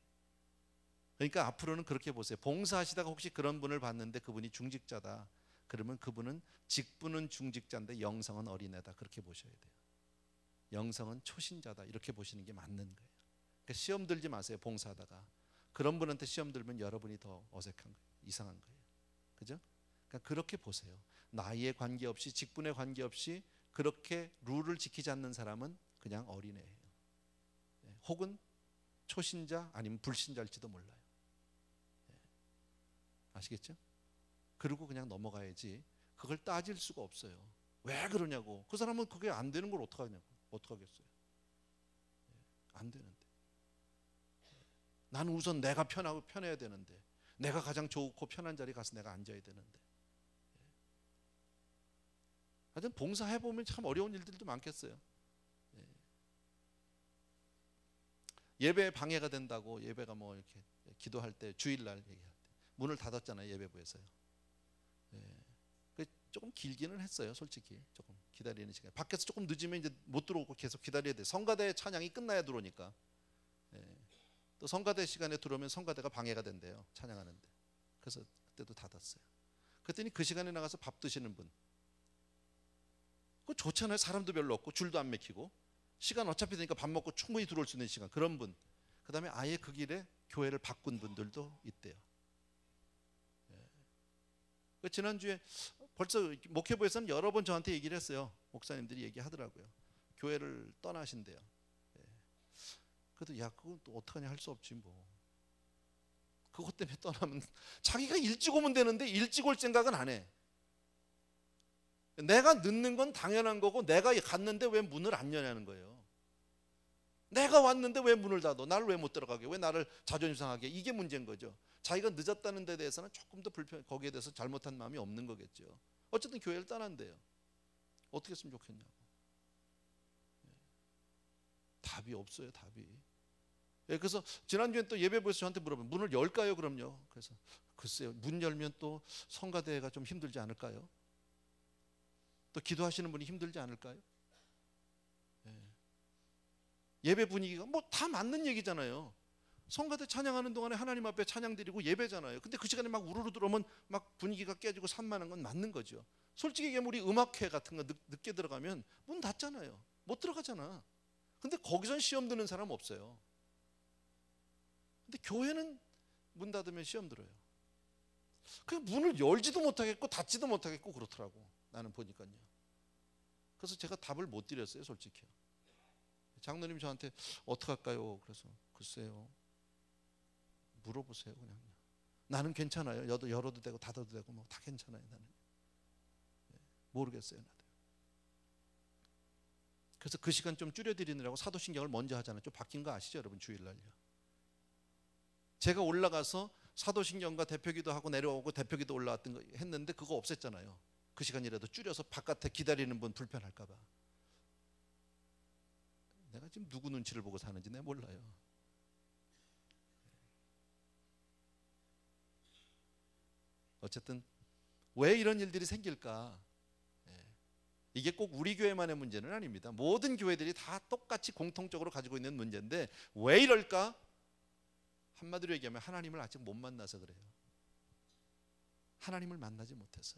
그러니까 앞으로는 그렇게 보세요. 봉사하시다가 혹시 그런 분을 봤는데 그분이 중직자다. 그러면 그분은 직분은 중직자인데 영성은 어린애다. 그렇게 보셔야 돼요. 영성은 초신자다. 이렇게 보시는 게 맞는 거예요. 그러니까 시험 들지 마세요. 봉사하다가. 그런 분한테 시험 들면 여러분이 더 어색한 거예요. 이상한 거예요. 그죠? 그러니까 그렇게 보세요. 나이에 관계없이, 직분에 관계없이 그렇게 룰을 지키지 않는 사람은 그냥 어린애예요. 혹은 초신자 아니면 불신자일지도 몰라요. 아시겠죠? 그러고 그냥 넘어가야지 그걸 따질 수가 없어요. 왜 그러냐고. 그 사람은 그게 안 되는 걸 어떡하냐고. 어떡하겠어요. 안 되는데. 나는 우선 내가 편해야 되는데, 내가 가장 좋고 편한 자리에 가서 내가 앉아야 되는데. 하여튼 봉사해보면 참 어려운 일들도 많겠어요. 예배 방해가 된다고, 예배가 뭐 이렇게 기도할 때, 주일날 얘기할 때 문을 닫았잖아요. 예배부에서요. 조금 길기는 했어요. 솔직히 조금 기다리는 시간. 밖에서 조금 늦으면 이제 못 들어오고 계속 기다려야 돼. 성가대 찬양이 끝나야 들어오니까. 예. 또 성가대 시간에 들어오면 성가대가 방해가 된대요. 찬양하는데. 그래서 그때도 닫았어요. 그랬더니 그 시간에 나가서 밥 드시는 분. 그거 좋잖아요. 사람도 별로 없고 줄도 안 막히고 시간 어차피 되니까 밥 먹고 충분히 들어올 수 있는 시간. 그런 분. 그 다음에 아예 그 길에 교회를 바꾼 분들도 있대요. 예. 지난주에 벌써 목회부에서는 여러 번 저한테 얘기를 했어요. 목사님들이 얘기하더라고요. 교회를 떠나신대요. 예. 그래도 야 그건 또 어떡하냐 할 수 없지 뭐. 그것 때문에 떠나면 자기가 일찍 오면 되는데 일찍 올 생각은 안 해. 내가 늦는 건 당연한 거고 내가 갔는데 왜 문을 안 여냐는 거예요. 내가 왔는데 왜 문을 닫아? 나를 왜 못 들어가게? 왜 나를 자존심 상하게? 이게 문제인 거죠. 자기가 늦었다는 데 대해서는 조금 더 거기에 대해서 잘못한 마음이 없는 거겠죠. 어쨌든 교회를 떠난대요. 어떻게 했으면 좋겠냐고. 답이 없어요. 답이. 그래서 지난주에 또 예배부에서 저한테 물어보면 문을 열까요? 그럼요. 그래서 글쎄요. 문 열면 또 성가대가 좀 힘들지 않을까요? 또 기도하시는 분이 힘들지 않을까요? 예배 분위기가 뭐 다 맞는 얘기잖아요. 성가대 찬양하는 동안에 하나님 앞에 찬양 드리고 예배잖아요. 근데 그 시간에 막 우르르 들어오면 막 분위기가 깨지고 산만한 건 맞는 거죠. 솔직히 얘기하면 우리 음악회 같은 거 늦게 들어가면 문 닫잖아요. 못 들어가잖아. 근데 거기선 시험 드는 사람 없어요. 근데 교회는 문 닫으면 시험 들어요. 그냥 문을 열지도 못하겠고 닫지도 못하겠고 그렇더라고. 나는 보니까요. 그래서 제가 답을 못 드렸어요. 솔직히. 장로님 저한테 어떡할까요? 그래서 글쎄요. 물어보세요. 그냥. 나는 괜찮아요. 열어도 되고 닫아도 되고 뭐 다 괜찮아요. 나는. 모르겠어요. 나도. 그래서 그 시간 좀 줄여드리느라고 사도신경을 먼저 하잖아요. 좀 바뀐 거 아시죠? 여러분 주일날요. 제가 올라가서 사도신경과 대표기도 하고 내려오고 대표기도 올라왔던 거 했는데 그거 없앴잖아요. 그 시간이라도 줄여서 바깥에 기다리는 분 불편할까 봐. 내가 지금 누구 눈치를 보고 사는지 내가 몰라요. 어쨌든 왜 이런 일들이 생길까? 이게 꼭 우리 교회만의 문제는 아닙니다. 모든 교회들이 다 똑같이 공통적으로 가지고 있는 문제인데 왜 이럴까? 한마디로 얘기하면 하나님을 아직 못 만나서 그래요. 하나님을 만나지 못해서.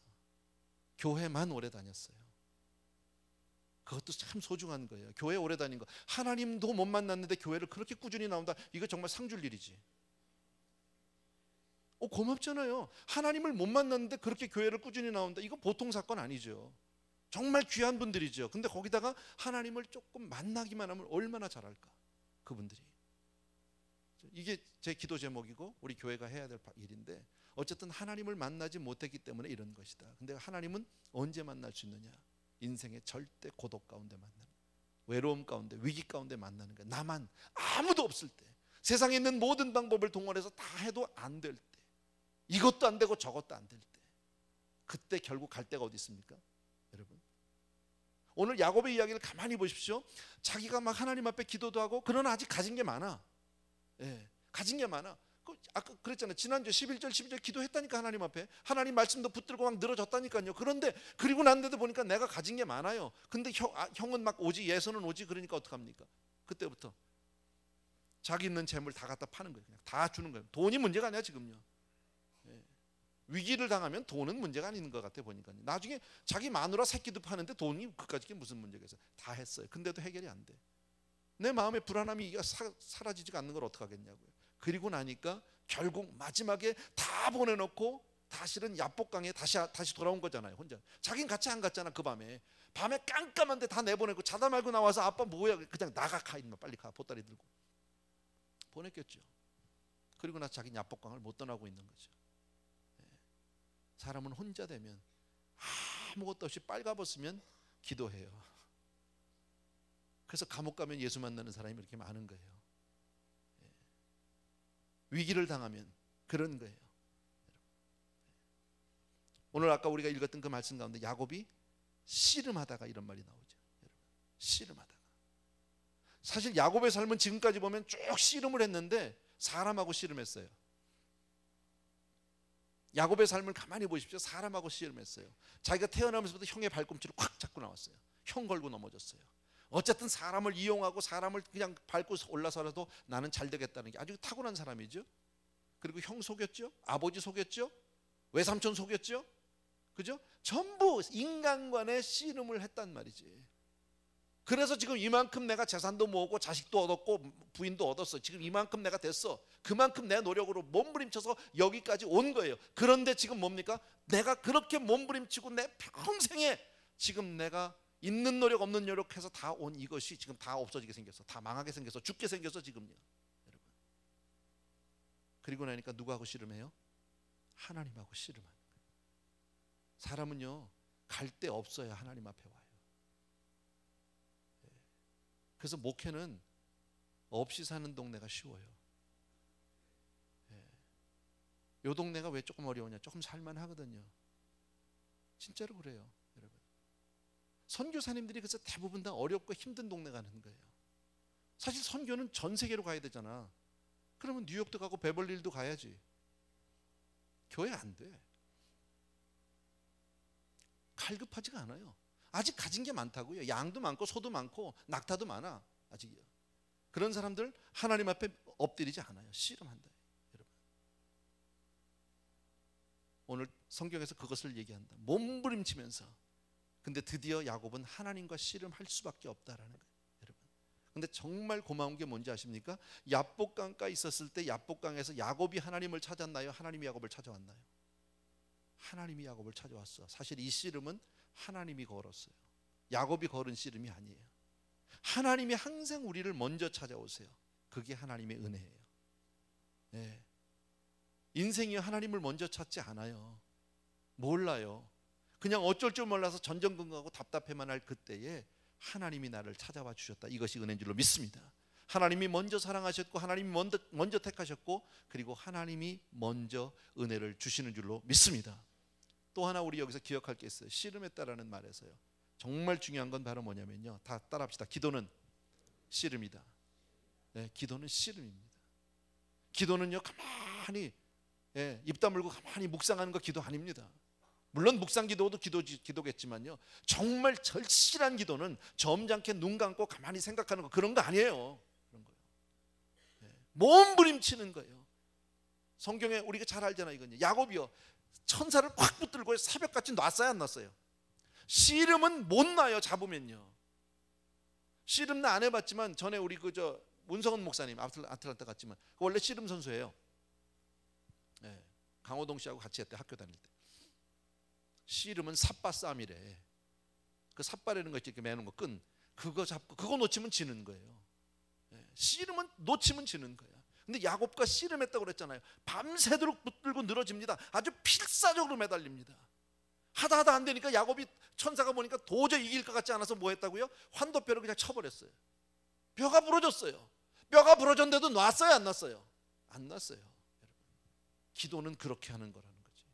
교회만 오래 다녔어요. 그것도 참 소중한 거예요. 교회 오래 다닌 거. 하나님도 못 만났는데 교회를 그렇게 꾸준히 나온다. 이거 정말 상 줄 일이지. 고맙잖아요. 하나님을 못 만났는데 그렇게 교회를 꾸준히 나온다. 이거 보통 사건 아니죠. 정말 귀한 분들이죠. 근데 거기다가 하나님을 조금 만나기만 하면 얼마나 잘할까. 그분들이. 이게 제 기도 제목이고 우리 교회가 해야 될 일인데 어쨌든 하나님을 만나지 못했기 때문에 이런 것이다. 근데 하나님은 언제 만날 수 있느냐? 인생의 절대 고독 가운데 만나는, 외로움 가운데, 위기 가운데 만나는 거야. 나만 아무도 없을 때, 세상에 있는 모든 방법을 동원해서 다 해도 안 될 때, 이것도 안 되고 저것도 안 될 때, 그때 결국 갈 데가 어디 있습니까? 여러분, 오늘 야곱의 이야기를 가만히 보십시오. 자기가 막 하나님 앞에 기도도 하고 그러나 아직 가진 게 많아. 가진 게 많아. 아까 그랬잖아요. 지난주 11절 12절 기도했다니까. 하나님 앞에 하나님 말씀도 붙들고 막 늘어졌다니까요. 그런데 그리고 난데도 보니까 내가 가진 게 많아요. 근데 형은 막 오지, 예선은 오지. 그러니까 어떡합니까? 그때부터 자기 있는 재물 다 갖다 파는 거예요. 그냥 다 주는 거예요. 돈이 문제가 아니야 지금요. 위기를 당하면 돈은 문제가 아닌 것 같아 보니까요. 나중에 자기 마누라 새끼도 파는데 돈이 그까짓 무슨 문제가 있어요. 다 했어요. 근데도 해결이 안 돼. 내 마음의 불안함이 사라지지가 않는 걸 어떡하겠냐고요. 그리고 나니까 결국 마지막에 다 보내놓고 사실은 야복강에 다시 돌아온 거잖아요. 혼자. 자긴 같이 안 갔잖아. 그 밤에 깜깜한데 다 내보내고 자다 말고 나와서 아빠 뭐야, 그냥 나가, 가 임마, 빨리 가, 보따리 들고 보냈겠죠. 그리고 나 자긴 야복강을 못 떠나고 있는 거죠. 사람은 혼자 되면 아무것도 없이 빨가벗으면 기도해요. 그래서 감옥 가면 예수 만나는 사람이 이렇게 많은 거예요. 위기를 당하면 그런 거예요. 오늘 아까 우리가 읽었던 그 말씀 가운데 야곱이 씨름하다가 이런 말이 나오죠. 여러분, 씨름하다가. 사실 야곱의 삶은 지금까지 보면 쭉 씨름을 했는데 사람하고 씨름했어요. 야곱의 삶을 가만히 보십시오. 사람하고 씨름했어요. 자기가 태어나면서부터 형의 발꿈치를 콱 잡고 나왔어요. 형 걸고 넘어졌어요. 어쨌든 사람을 이용하고 사람을 그냥 밟고 올라서라도 나는 잘 되겠다는 게 아주 타고난 사람이죠. 그리고 형 속였죠. 아버지 속였죠. 외삼촌 속였죠. 그죠? 전부 인간관의 씨름을 했단 말이지. 그래서 지금 이만큼 내가 재산도 모으고 자식도 얻었고 부인도 얻었어. 지금 이만큼 내가 됐어. 그만큼 내 노력으로 몸부림쳐서 여기까지 온 거예요. 그런데 지금 뭡니까? 내가 그렇게 몸부림치고 내 평생에 지금 내가 있는 노력 없는 노력해서 다 온 이것이 지금 다 없어지게 생겼어. 다 망하게 생겼어. 죽게 생겼어 지금요. 여러분. 그리고 나니까 누구하고 씨름해요? 하나님하고 씨름하는 거예요. 사람은요 갈 데 없어야 하나님 앞에 와요. 그래서 목회는 없이 사는 동네가 쉬워요. 요 동네가 왜 조금 어려우냐? 조금 살만하거든요. 진짜로 그래요, 여러분. 선교사님들이 그래서 대부분 다 어렵고 힘든 동네 가는 거예요. 사실 선교는 전 세계로 가야 되잖아. 그러면 뉴욕도 가고 베벌리힐도 가야지. 교회 안 돼. 갈급하지가 않아요. 아직 가진 게 많다고요. 양도 많고 소도 많고 낙타도 많아. 아직이요. 그런 사람들 하나님 앞에 엎드리지 않아요. 씨름한다. 여러분. 오늘 성경에서 그것을 얘기한다. 몸부림치면서. 근데 드디어 야곱은 하나님과 씨름할 수밖에 없다라는 거예요. 여러분. 근데 정말 고마운 게 뭔지 아십니까? 야복강가에 있었을 때 야복강에서 야곱이 하나님을 찾았나요? 하나님이 야곱을 찾아왔나요? 하나님이 야곱을 찾아왔어. 사실 이 씨름은 하나님이 걸었어요. 야곱이 걸은 씨름이 아니에요. 하나님이 항상 우리를 먼저 찾아오세요. 그게 하나님의 은혜예요. 네. 인생이 하나님을 먼저 찾지 않아요. 몰라요. 그냥 어쩔 줄 몰라서 전전긍긍하고 답답해만 할 그때에 하나님이 나를 찾아와 주셨다. 이것이 은혜인 줄로 믿습니다. 하나님이 먼저 사랑하셨고 하나님이 먼저 택하셨고 그리고 하나님이 먼저 은혜를 주시는 줄로 믿습니다. 또 하나 우리 여기서 기억할 게 있어요. 씨름했다라는 말에서요. 정말 중요한 건 바로 뭐냐면요. 다 따라합시다. 기도는 씨름이다. 네, 기도는 씨름입니다. 기도는요 가만히 입 다물고 가만히 묵상하는 거 기도 아닙니다. 물론 묵상 기도도 기도겠지만요. 정말 절실한 기도는 점잖게 눈 감고 가만히 생각하는 거 그런 거 아니에요. 그런 거예요. 몸부림치는 거예요. 성경에 우리가 잘 알잖아요. 이건요. 야곱이요. 천사를 콱 붙들고 새벽같이 놨어요 안 놨어요? 씨름은 못 놔요. 잡으면요. 씨름 나 안 해봤지만 전에 우리 그저 문성은 목사님 아틀란타 갔지만 원래 씨름 선수예요. 강호동 씨하고 같이 했대. 학교 다닐 때. 씨름은 삿바 싸움이래. 그 삿바라는 거 이렇게 매는 거 끈 그거 잡고 그거 놓치면 지는 거예요. 씨름은 놓치면 지는 거야. 근데 야곱과 씨름했다고 그랬잖아요. 밤새도록 붙들고 늘어집니다. 아주 필사적으로 매달립니다. 하다 안 되니까 야곱이 천사가 보니까 도저히 이길 것 같지 않아서 뭐 했다고요? 환도뼈를 그냥 쳐버렸어요. 뼈가 부러졌어요. 뼈가 부러졌는데도 놨어요 안 놨어요? 안 놨어요. 여러분. 기도는 그렇게 하는 거라는 거지.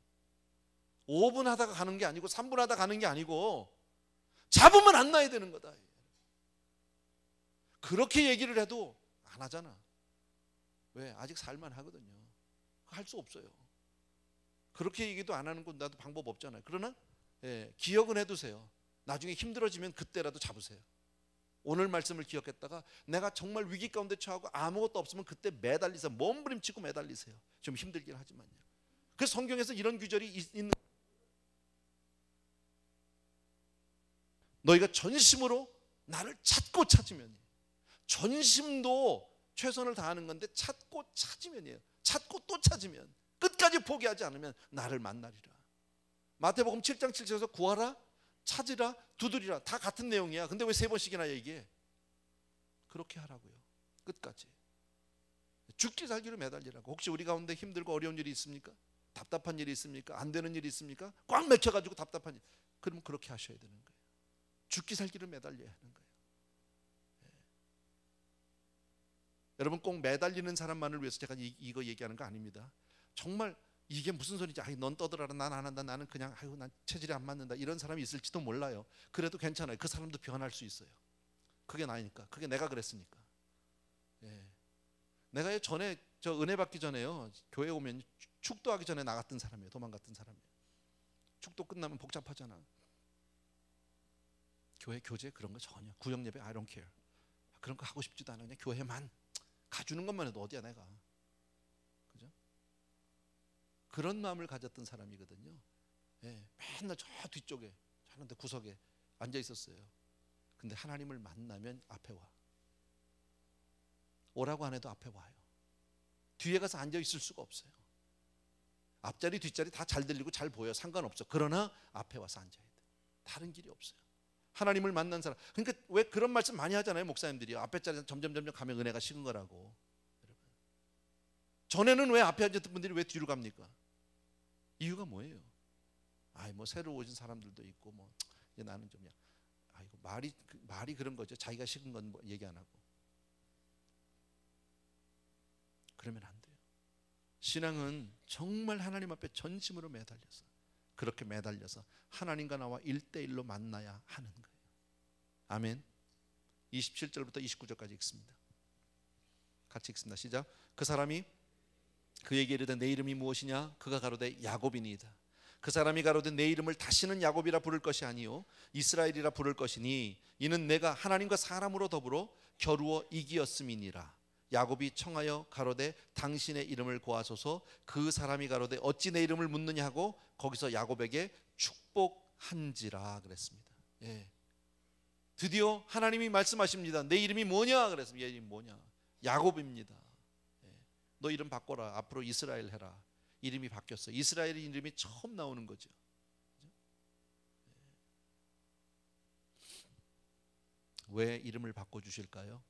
5분 하다가 가는 게 아니고 3분 하다가 가는 게 아니고 잡으면 안 놔야 되는 거다. 그렇게 얘기를 해도 안 하잖아. 왜? 아직 살만하거든요. 할 수 없어요. 그렇게 얘기도 안 하는 건 나도 방법 없잖아요. 그러나 기억은 해두세요. 나중에 힘들어지면 그때라도 잡으세요. 오늘 말씀을 기억했다가 내가 정말 위기 가운데 처하고 아무것도 없으면 그때 매달리세요. 몸부림치고 매달리세요. 좀 힘들긴 하지만요. 그래서 성경에서 이런 규절이 있는 너희가 전심으로 나를 찾고 찾으면 전심도 최선을 다하는 건데 찾고 찾으면이에요. 찾고 또 찾으면 끝까지 포기하지 않으면 나를 만나리라. 마태복음 7장 7절에서 구하라, 찾으라, 두드리라 다 같은 내용이야. 근데 왜 3번씩이나 얘기해? 그렇게 하라고요. 끝까지. 죽기 살기로 매달리라고. 혹시 우리 가운데 힘들고 어려운 일이 있습니까? 답답한 일이 있습니까? 안 되는 일이 있습니까? 꽉 맥혀가지고 답답한 일. 그러면 그렇게 하셔야 되는 거예요. 죽기 살기로 매달려야 하는 거예요. 여러분 꼭 매달리는 사람만을 위해서 제가 이거 얘기하는 거 아닙니다. 정말 이게 무슨 소리지? 넌 떠들어라. 난 안 한다. 나는 그냥 난 체질이 안 맞는다. 이런 사람이 있을지도 몰라요. 그래도 괜찮아요. 그 사람도 변할 수 있어요. 그게 나니까. 그게 내가 그랬으니까. 내가 전에 저 은혜 받기 전에요, 교회 오면 축도하기 전에 나갔던 사람이에요. 도망갔던 사람이에요. 축도 끝나면 복잡하잖아. 교회 교제 그런 거 전혀, 구역 예배 I don't care. 그런 거 하고 싶지도 않아. 그냥 교회만 가주는 것만 해도 어디야 내가. 그죠? 그런 마음을 가졌던 사람이거든요. 예, 맨날 저 뒤쪽에 하는데 구석에 앉아 있었어요. 근데 하나님을 만나면 앞에 와. 오라고 안 해도 앞에 와요. 뒤에 가서 앉아 있을 수가 없어요. 앞자리 뒷자리 다 잘 들리고 잘 보여, 상관없어. 그러나 앞에 와서 앉아야 돼. 다른 길이 없어요. 하나님을 만난 사람. 그러니까 왜 그런 말씀 많이 하잖아요, 목사님들이. 앞에 자리에 점점 가면 은혜가 식은 거라고. 여러분, 전에는 왜 앞에 앉았던 분들이 왜 뒤로 갑니까? 이유가 뭐예요? 뭐 새로 오신 사람들도 있고 뭐 이제 나는 좀 이거 말이 그런 거죠. 자기가 식은 건 뭐 얘기 안 하고. 그러면 안 돼요. 신앙은 정말 하나님 앞에 전심으로 매달려서, 그렇게 매달려서 하나님과 나와 1대1로 만나야 하는 거예요. 아멘. 27절부터 29절까지 읽습니다. 같이 읽습니다. 시작. 그 사람이 그에게 이르되 내 이름이 무엇이냐? 그가 가로되 야곱이니이다. 그 사람이 가로되 내 이름을 다시는 야곱이라 부를 것이 아니요 이스라엘이라 부를 것이니 이는 내가 하나님과 사람으로 더불어 겨루어 이기었음이니라. 야곱이 청하여 가로되 당신의 이름을 고하소서. 그 사람이 가로되 어찌 내 이름을 묻느냐 하고 거기서 야곱에게 축복한지라 그랬습니다. 예. 드디어 하나님이 말씀하십니다. 내 이름이 뭐냐? 그랬습니다. 얘 이름이 뭐냐? 야곱입니다. 예. 너 이름 바꿔라. 앞으로 이스라엘 해라. 이름이 바뀌었어. 이스라엘의 이름이 처음 나오는 거죠. 왜 이름을 바꿔주실까요?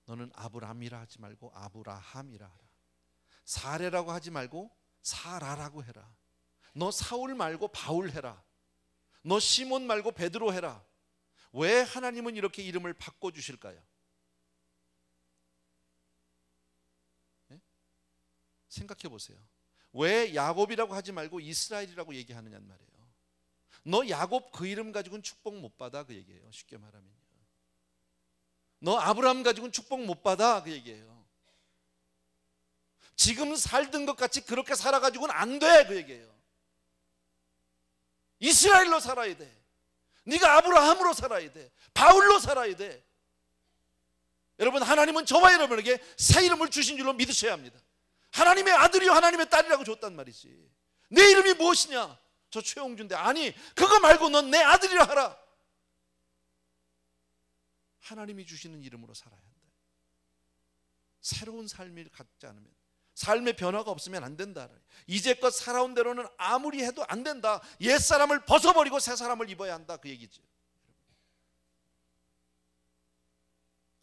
너는 아브람이라 하지 말고 아브라함이라 하라. 사레라고 하지 말고 사라라고 해라. 너 사울 말고 바울 해라. 너 시몬 말고 베드로 해라. 왜 하나님은 이렇게 이름을 바꿔주실까요? 네? 생각해 보세요. 왜 야곱이라고 하지 말고 이스라엘이라고 얘기하느냐는 말이에요. 너 야곱 그 이름 가지고는 축복 못 받아, 그 얘기예요. 쉽게 말하면요. 너 아브라함 가지고는 축복 못 받아, 그 얘기예요. 지금 살던 것 같이 그렇게 살아가지고는 안 돼, 그 얘기예요. 이스라엘로 살아야 돼. 네가 아브라함으로 살아야 돼. 바울로 살아야 돼. 여러분, 하나님은 저와 여러분에게 새 이름을 주신 줄로 믿으셔야 합니다. 하나님의 아들이요 하나님의 딸이라고 줬단 말이지. 내 이름이 무엇이냐? 저 최홍준인데, 아니 그거 말고 넌 내 아들이라 하라. 하나님이 주시는 이름으로 살아야 한다. 새로운 삶을 갖지 않으면, 삶의 변화가 없으면 안 된다. 이제껏 살아온 대로는 아무리 해도 안 된다. 옛사람을 벗어버리고 새 사람을 입어야 한다, 그 얘기죠.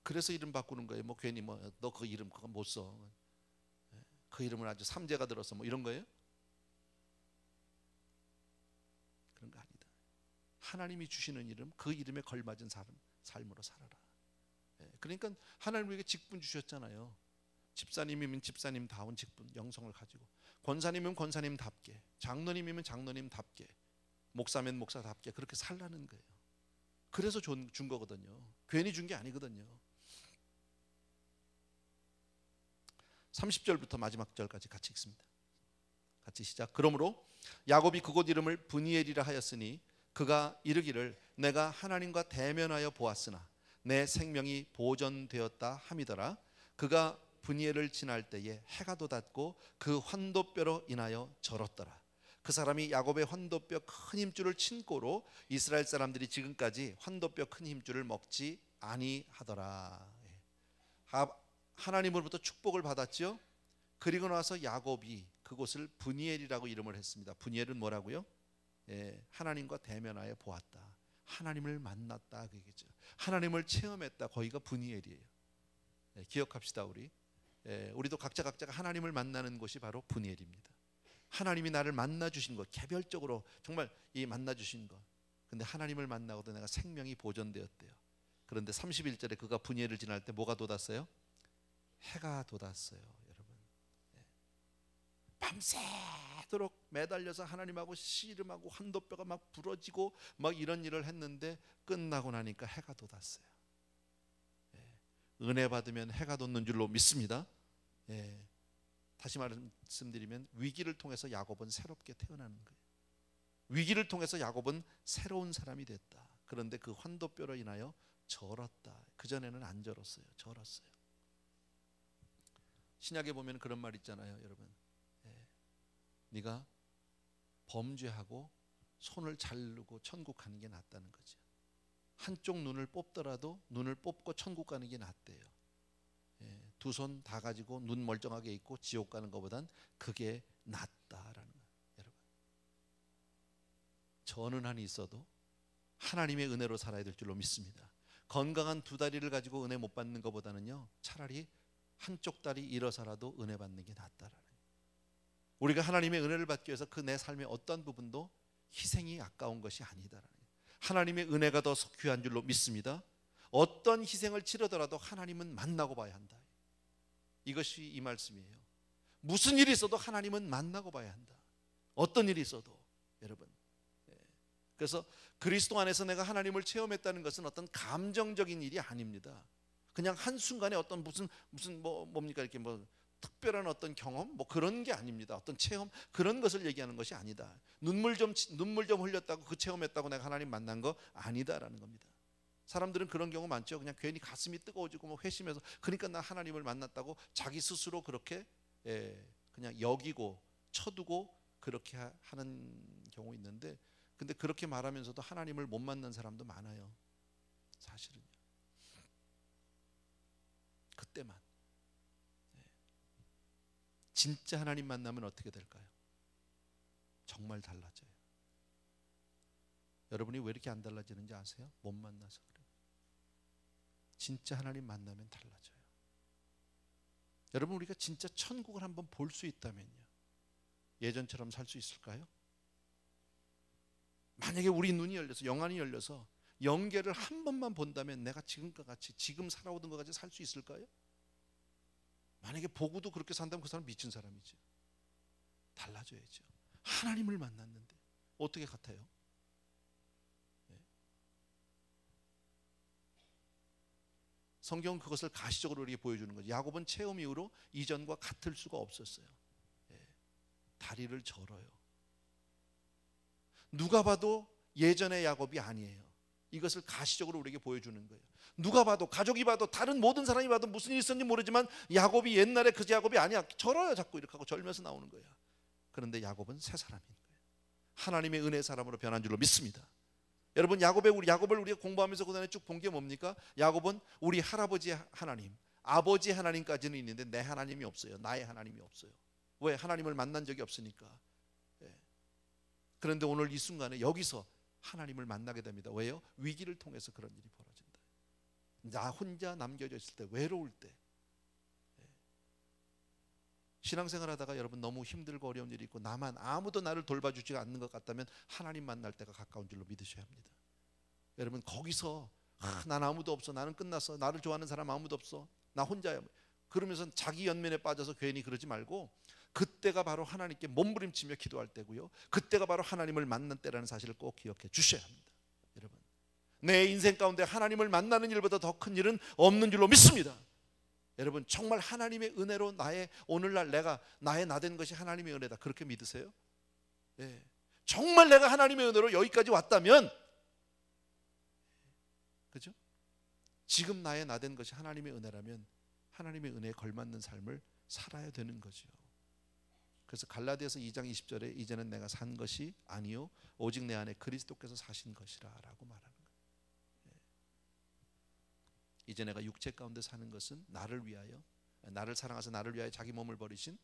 그래서 이름 바꾸는 거예요. 뭐 괜히 뭐 너 그 이름 그거 못 써. 그 이름을 아주 삼재가 들어서 뭐 이런 거예요? 그런 거 아니다. 하나님이 주시는 이름, 그 이름에 걸맞은 삶으로 살아라. 그러니까 하나님 우리에게 직분 주셨잖아요. 집사님이면 집사님다운 직분, 영성을 가지고, 권사님이면 권사님답게, 장로님이면 장로님답게, 목사면 목사답게 그렇게 살라는 거예요. 그래서 준 거거든요. 괜히 준 게 아니거든요. 30절부터 마지막 절까지 같이 읽습니다. 같이 시작. 그러므로 야곱이 그곳 이름을 브니엘이라 하였으니 그가 이르기를 내가 하나님과 대면하여 보았으나 내 생명이 보존되었다 함이더라. 그가 브니엘을 지날 때에 해가 돋았고 그 환도뼈로 인하여 절었더라. 그 사람이 야곱의 환도뼈 큰 힘줄을 친 고로 이스라엘 사람들이 지금까지 환도뼈 큰 힘줄을 먹지 아니하더라. 하나님으로부터 축복을 받았죠. 그리고 나서 야곱이 그곳을 브니엘이라고 이름을 했습니다. 브니엘은 뭐라고요? 하나님과 대면하여 보았다. 하나님을 만났다, 그 얘기죠. 하나님을 체험했다. 거기가 브니엘이에요. 기억합시다. 우리도 각자가 하나님을 만나는 곳이 바로 브니엘입니다. 하나님이 나를 만나 주신 것, 개별적으로 정말 이 만나 주신 것. 근데 하나님을 만나고도 내가 생명이 보존되었대요. 그런데 31절에 그가 브니엘을 지날 때 뭐가 돋았어요? 해가 돋았어요. 여러분, 밤새도록 매달려서 하나님하고 씨름하고 환도뼈가 막 부러지고 막 이런 일을 했는데 끝나고 나니까 해가 돋았어요. 은혜 받으면 해가 돋는 줄로 믿습니다. 예. 다시 말씀드리면 위기를 통해서 야곱은 새롭게 태어나는 거예요. 위기를 통해서 야곱은 새로운 사람이 됐다. 그런데 그 환도뼈로 인하여 절었다. 그전에는 안 절었어요. 절었어요. 신약에 보면 그런 말 있잖아요, 여러분. 네가 범죄하고 손을 자르고 천국 가는 게 낫다는 거죠. 한쪽 눈을 뽑더라도 눈을 뽑고 천국 가는 게 낫대요. 두 손 다 가지고 눈 멀쩡하게 있고 지옥 가는 것보단 그게 낫다라는 거예요. 여러분, 저는 한이 있어도 하나님의 은혜로 살아야 될 줄로 믿습니다. 건강한 두 다리를 가지고 은혜 못 받는 것보다는요, 차라리 한쪽 다리 잃어서라도 은혜 받는 게 낫다라는 거예요. 우리가 하나님의 은혜를 받기 위해서 그 내 삶의 어떤 부분도 희생이 아까운 것이 아니다라는 거예요. 하나님의 은혜가 더 귀한 줄로 믿습니다. 어떤 희생을 치르더라도 하나님은 만나고 봐야 한다. 이것이 이 말씀이에요. 무슨 일이 있어도 하나님은 만나고 봐야 한다. 어떤 일이 있어도. 여러분, 그래서 그리스도 안에서 내가 하나님을 체험했다는 것은 어떤 감정적인 일이 아닙니다. 그냥 한순간에 어떤 무슨 뭡니까 이렇게 특별한 어떤 경험 그런 게 아닙니다. 어떤 체험 그런 것을 얘기하는 것이 아니다. 눈물 좀 흘렸다고 그 체험했다고 내가 하나님 만난 거 아니다라는 겁니다. 사람들은 그런 경우 많죠. 그냥 괜히 가슴이 뜨거워지고 회심해서 그러니까 나 하나님을 만났다고 자기 스스로 그렇게 그냥 여기고 쳐두고 그렇게 하는 경우 있는데, 근데 그렇게 말하면서도 하나님을 못 만난 사람도 많아요. 사실은요. 그때만. 진짜 하나님 만나면 어떻게 될까요? 정말 달라져요. 여러분이 왜 이렇게 안 달라지는지 아세요? 못 만나서 그래요. 진짜 하나님 만나면 달라져요. 여러분, 우리가 진짜 천국을 한번 볼 수 있다면요, 예전처럼 살 수 있을까요? 만약에 우리 눈이 열려서 영안이 열려서 영계를 한 번만 본다면 내가 지금과 같이 지금 살아오던 것 같이 살 수 있을까요? 만약에 보고도 그렇게 산다면 그 사람 미친 사람이죠. 달라져야죠. 하나님을 만났는데 어떻게 같아요? 성경은 그것을 가시적으로 우리에게 보여주는 거죠. 야곱은 체험 이후로 이전과 같을 수가 없었어요. 다리를 절어요. 누가 봐도 예전의 야곱이 아니에요. 이것을 가시적으로 우리에게 보여주는 거예요. 누가 봐도, 가족이 봐도, 다른 모든 사람이 봐도 무슨 일이 있었는지 모르지만 야곱이 옛날에 그 야곱이 아니야. 절어요. 자꾸 이렇게 하고 절면서 나오는 거야. 그런데 야곱은 새 사람인 거예요. 하나님의 은혜의 사람으로 변한 줄로 믿습니다. 여러분, 야곱을 우리가 공부하면서 그동안에 쭉 본 게 뭡니까? 야곱은 우리 할아버지 하나님, 아버지 하나님까지는 있는데 내 하나님이 없어요. 나의 하나님이 없어요. 왜? 하나님을 만난 적이 없으니까. 그런데 오늘 이 순간에 여기서 하나님을 만나게 됩니다. 왜요? 위기를 통해서 그런 일이 벌어진다. 나 혼자 남겨져 있을 때, 외로울 때, 신앙생활 하다가 여러분 너무 힘들고 어려운 일이 있고 나만 아무도 나를 돌봐주지 않는 것 같다면 하나님 만날 때가 가까운 줄로 믿으셔야 합니다. 여러분, 거기서 난 아무도 없어, 나는 끝났어, 나를 좋아하는 사람 아무도 없어, 나 혼자야, 그러면서 자기 연민에 빠져서 괜히 그러지 말고, 그때가 바로 하나님께 몸부림치며 기도할 때고요, 그때가 바로 하나님을 만난 때라는 사실을 꼭 기억해 주셔야 합니다. 여러분, 내 인생 가운데 하나님을 만나는 일보다 더 큰 일은 없는 줄로 믿습니다. 여러분, 정말 하나님의 은혜로 오늘날 나의 나 된 것이 하나님의 은혜다, 그렇게 믿으세요? 정말 내가 하나님의 은혜로 여기까지 왔다면, 그죠? 지금 나의 나 된 것이 하나님의 은혜라면 하나님의 은혜에 걸맞는 삶을 살아야 되는 거죠. 그래서 갈라디아서 2장 20절에 이제는 내가 산 것이 아니요 오직 내 안에 그리스도께서 사신 것이라 라고 말하는 거예요. 이제 내가 육체 가운데 사는 것은 나를 위하여, 나를 사랑하셔서 나를 위하여 자기 몸을 버리신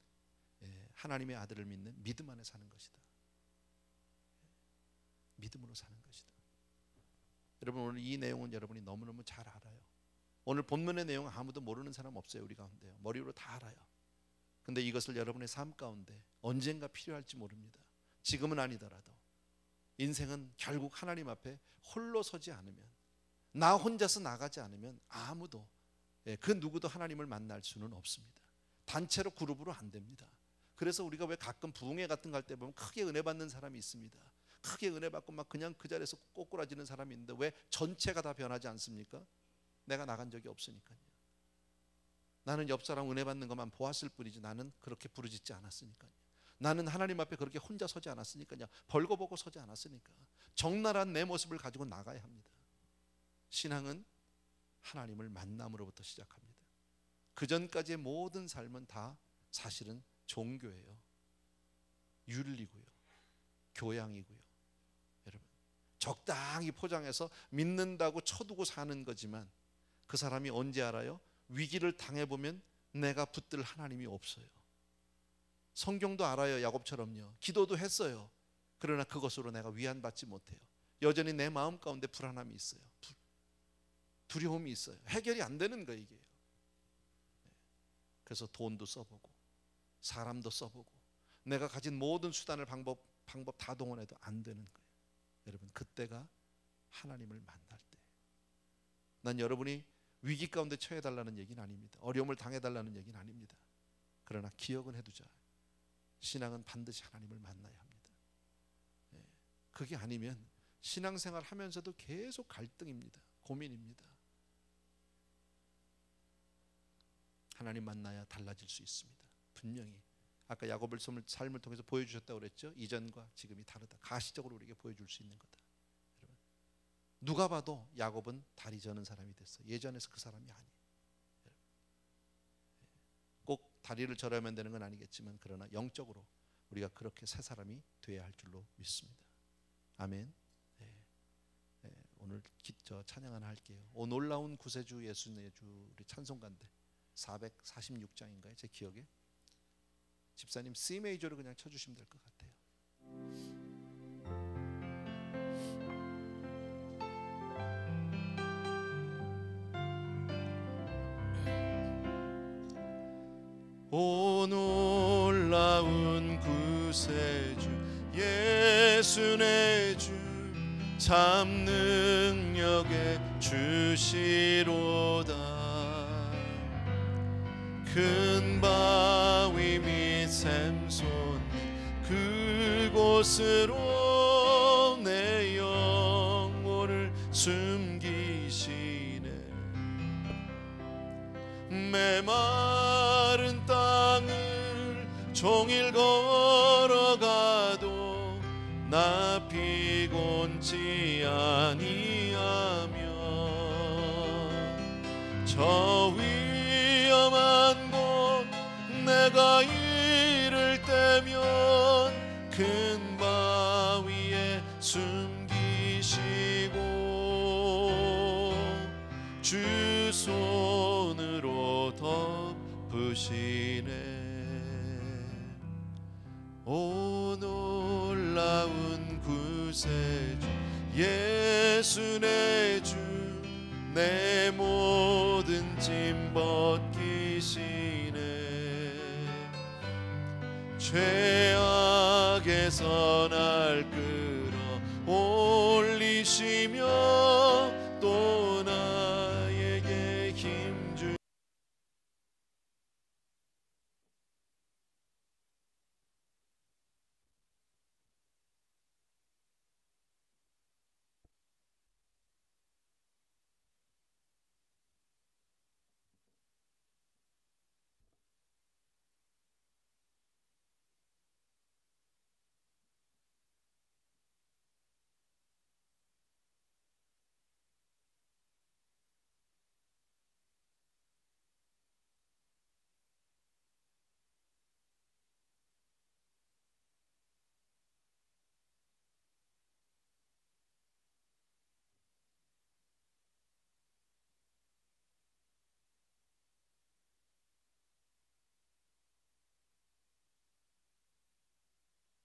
하나님의 아들을 믿는 믿음 안에 사는 것이다. 믿음으로 사는 것이다. 여러분, 오늘 이 내용은 여러분이 너무너무 잘 알아요. 오늘 본문의 내용 아무도 모르는 사람 없어요. 우리 가운데요. 머리로 다 알아요. 근데 이것을 여러분의 삶 가운데 언젠가 필요할지 모릅니다. 지금은 아니더라도 인생은 결국 하나님 앞에 홀로 서지 않으면, 나 혼자서 나가지 않으면 아무도, 그 누구도 하나님을 만날 수는 없습니다. 단체로 그룹으로 안 됩니다. 그래서 우리가 왜 가끔 부흥회 같은 거 할 때 보면 크게 은혜 받는 사람이 있습니다. 크게 은혜 받고 막 그냥 그 자리에서 꼬꾸라지는 사람이 있는데 왜 전체가 다 변하지 않습니까? 내가 나간 적이 없으니까요. 나는 옆 사람 은혜 받는 것만 보았을 뿐이지 나는 그렇게 부르짖지 않았으니까요. 나는 하나님 앞에 그렇게 혼자 서지 않았으니까요. 벌거벗고 서지 않았으니까. 적나라한 내 모습을 가지고 나가야 합니다. 신앙은 하나님을 만남으로부터 시작합니다. 그 전까지의 모든 삶은 다 사실은 종교예요. 윤리고요, 교양이고요. 여러분, 적당히 포장해서 믿는다고 쳐두고 사는 거지만 그 사람이 언제 알아요? 위기를 당해보면 내가 붙들 하나님이 없어요. 성경도 알아요. 야곱처럼요. 기도도 했어요. 그러나 그것으로 내가 위안받지 못해요. 여전히 내 마음 가운데 불안함이 있어요. 두려움이 있어요. 해결이 안 되는 거예요, 이게. 그래서 돈도 써보고 사람도 써보고 내가 가진 모든 수단을 방법 다 동원해도 안 되는 거예요. 여러분, 그때가 하나님을 만날 때. 난 여러분이 위기 가운데 처해달라는 얘기는 아닙니다. 어려움을 당해달라는 얘기는 아닙니다. 그러나 기억은 해두자. 신앙은 반드시 하나님을 만나야 합니다. 그게 아니면 신앙생활 하면서도 계속 갈등입니다. 고민입니다. 하나님 만나야 달라질 수 있습니다. 분명히 아까 야곱의 삶을 통해서 보여주셨다고 그랬죠. 이전과 지금이 다르다. 가시적으로 우리에게 보여줄 수 있는 거다. 여러분, 누가 봐도 야곱은 다리 저는 사람이 됐어요. 예전에서 그 사람이 아니에요. 꼭 다리를 절하면 되는 건 아니겠지만 그러나 영적으로 우리가 그렇게 새 사람이 돼야 할 줄로 믿습니다. 아멘. 오늘 찬양 하나 할게요. 오 놀라운 구세주 예수의 주, 우리 찬송가인데 446장인가요? 제 기억에. 집사님 C 메이저로 그냥 쳐주시면 될 것 같아요. 오 놀라운 구세주 예수 내 주 참 능력의 주시로다. 큰 바위 및 샘솟는 그곳으로 내 영혼을 숨기시네. 메마른 땅을 종일 걸어가도 나 피곤치 아니하며 저 위험한 곳 내가 이를 때면 큰 바위에 숨기시고 주 손으로 덮으시네. 오 놀라운 구세주 예수 내 주 내 모든 짐 벗기시네. 죄악에서 날 끌어 올리시며 또 나에게 힘주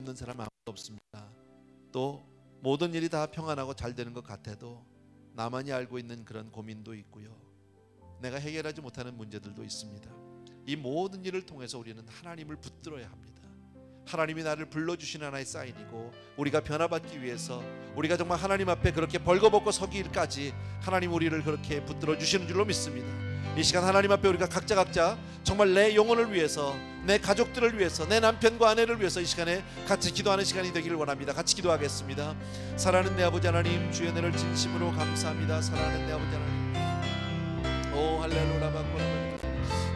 없는 사람 아무도 없습니다. 또 모든 일이 다 평안하고 잘 되는 것 같아도 나만이 알고 있는 그런 고민도 있고요. 내가 해결하지 못하는 문제들도 있습니다. 이 모든 일을 통해서 우리는 하나님을 붙들어야 합니다. 하나님이 나를 불러주신 하나의 사인이고 우리가 변화받기 위해서 우리가 정말 하나님 앞에 그렇게 벌거벗고 서기까지 하나님 우리를 그렇게 붙들어 주시는 줄로 믿습니다. 이 시간 하나님 앞에 우리가 각자 정말 내 영혼을 위해서, 내 가족들을 위해서, 내 남편과 아내를 위해서 이 시간에 같이 기도하는 시간이 되기를 원합니다. 같이 기도하겠습니다. 사랑하는 내 아버지 하나님, 주의 은혜를 진심으로 감사합니다. 사랑하는 내 아버지 하나님, 오 할렐루야 바꾸라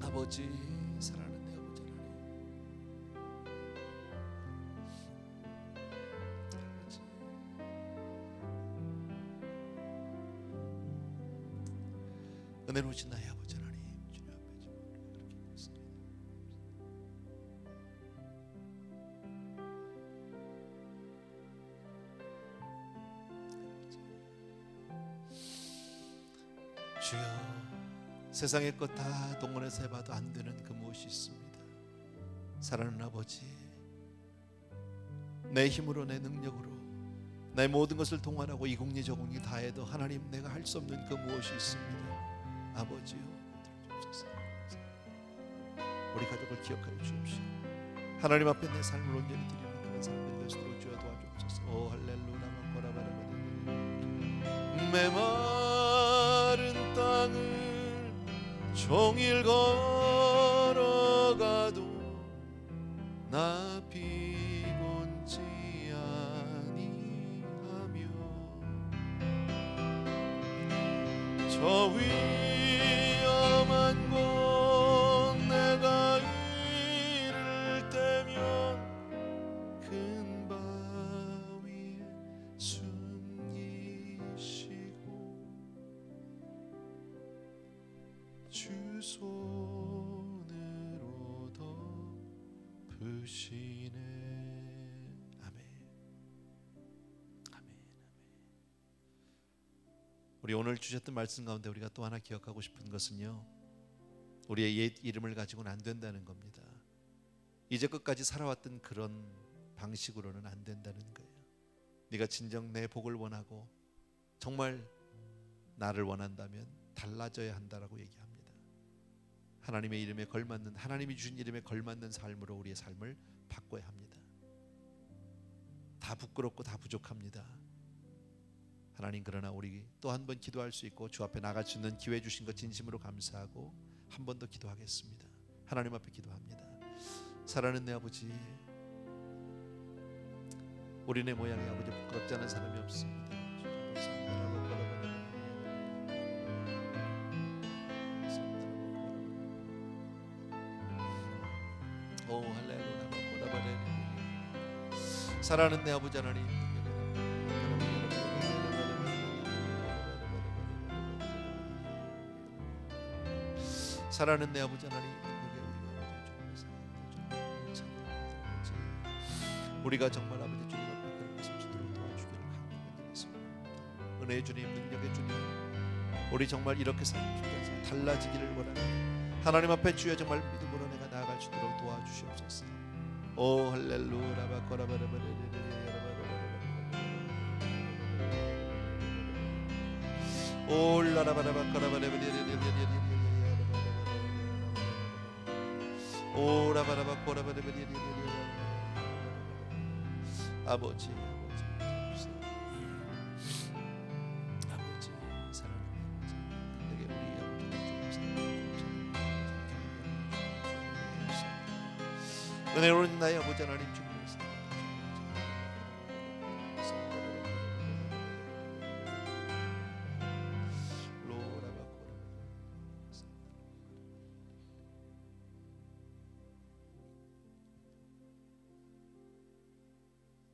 아버지, 사랑하는 내 아버지 하나님, 아버지, 은혜로우신 나의 아버지 하나님, 주님 앞에 좀 그렇게 있습니다. 주여, 세상의 것 다 동원해서 해봐도 안 되는 그 무엇이 있습니다. 사랑하는 아버지, 내 힘으로, 내 능력으로 내 모든 것을 동원하고 이 공리 저 공리 다 해도 하나님, 내가 할 수 없는 그 무엇이 있습니다. 아버지요, 들어주옵소서. 우리 가족을 기억하여 주옵시오. 하나님 앞에 내 삶을 온전히 드리는 그런 사람들이 될 수 있도록 주여 도와주옵소서. 오 할렐루야, 코라바라바라. 메마른 땅을 종일 걸어가도 나 피곤치 아니하며 저 위험한 곳 내가 이를 때면 큰 바위에 숨기시고 주 손으로 덮으시네. 아멘. 아멘. 우리 오늘 주셨던 말씀 가운데 우리가 또 하나 기억하고 싶은 것은요, 우리의 옛 이름을 가지고는 안 된다는 겁니다. 이제껏까지 살아왔던 그런 방식으로는 안 된다는 거예요. 네가 진정 내 복을 원하고 정말 나를 원한다면 달라져야 한다라고 얘기합니다. 하나님의 이름에 걸맞는, 하나님이 주신 이름에 걸맞는 삶으로 우리의 삶을 바꿔야 합니다. 다 부끄럽고 다 부족합니다. 하나님, 그러나 우리 또 한 번 기도할 수 있고 주 앞에 나갈 수 있는 기회 주신 것 진심으로 감사하고 한 번 더 기도하겠습니다. 하나님 앞에 기도합니다. 사랑하는 내 아버지, 우리네 모양의 아버지, 부끄럽지 않은 사람이 없습니다. 오 할렐루야, 사랑하는 내 아버지 하나님, 사랑하는 내 아버지 하나님, 우리가 정말 아버지 주님 앞에 그런 것을 주도록 도와주기를 간구드리겠습니다. 은혜의 주님, 능력의 주님, 우리 정말 이렇게 살고 싶어서 달라지기를 원합니다. 하나님 앞에 주여 정말 믿음으로 내가 나아갈 수 있도록 도와주시옵소서. 오 할렐루야, 아버지, 아버지, 사랑하는 아버지, 내게 우리 은혜로운 나의 아버지 하나님 주님,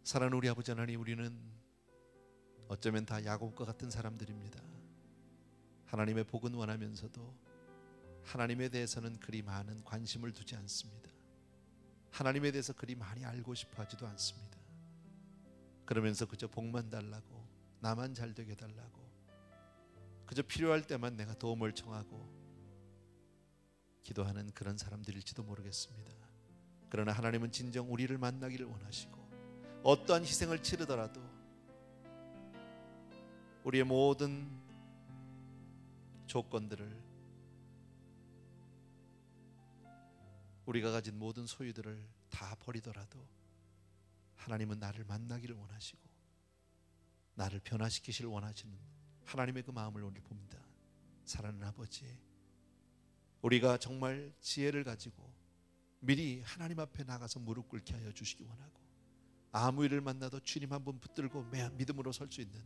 사랑하는 우리 아버지 하나님, 우리는 어쩌면 다 야곱과 같은 사람들입니다. 하나님의 복은 원하면서도 하나님에 대해서는 그리 많은 관심을 두지 않습니다. 하나님에 대해서 그리 많이 알고 싶어 하지도 않습니다. 그러면서 그저 복만 달라고, 나만 잘 되게 달라고, 그저 필요할 때만 내가 도움을 청하고 기도하는 그런 사람들일지도 모르겠습니다. 그러나 하나님은 진정 우리를 만나기를 원하시고 어떠한 희생을 치르더라도 우리의 모든 조건들을, 우리가 가진 모든 소유들을 다 버리더라도 하나님은 나를 만나기를 원하시고 나를 변화시키시를 원하시는 하나님의 그 마음을 오늘 봅니다. 사랑하는 아버지, 우리가 정말 지혜를 가지고 미리 하나님 앞에 나가서 무릎 꿇게 하여 주시기 원하고, 아무 일을 만나도 주님 한 번 붙들고 믿음으로 설 수 있는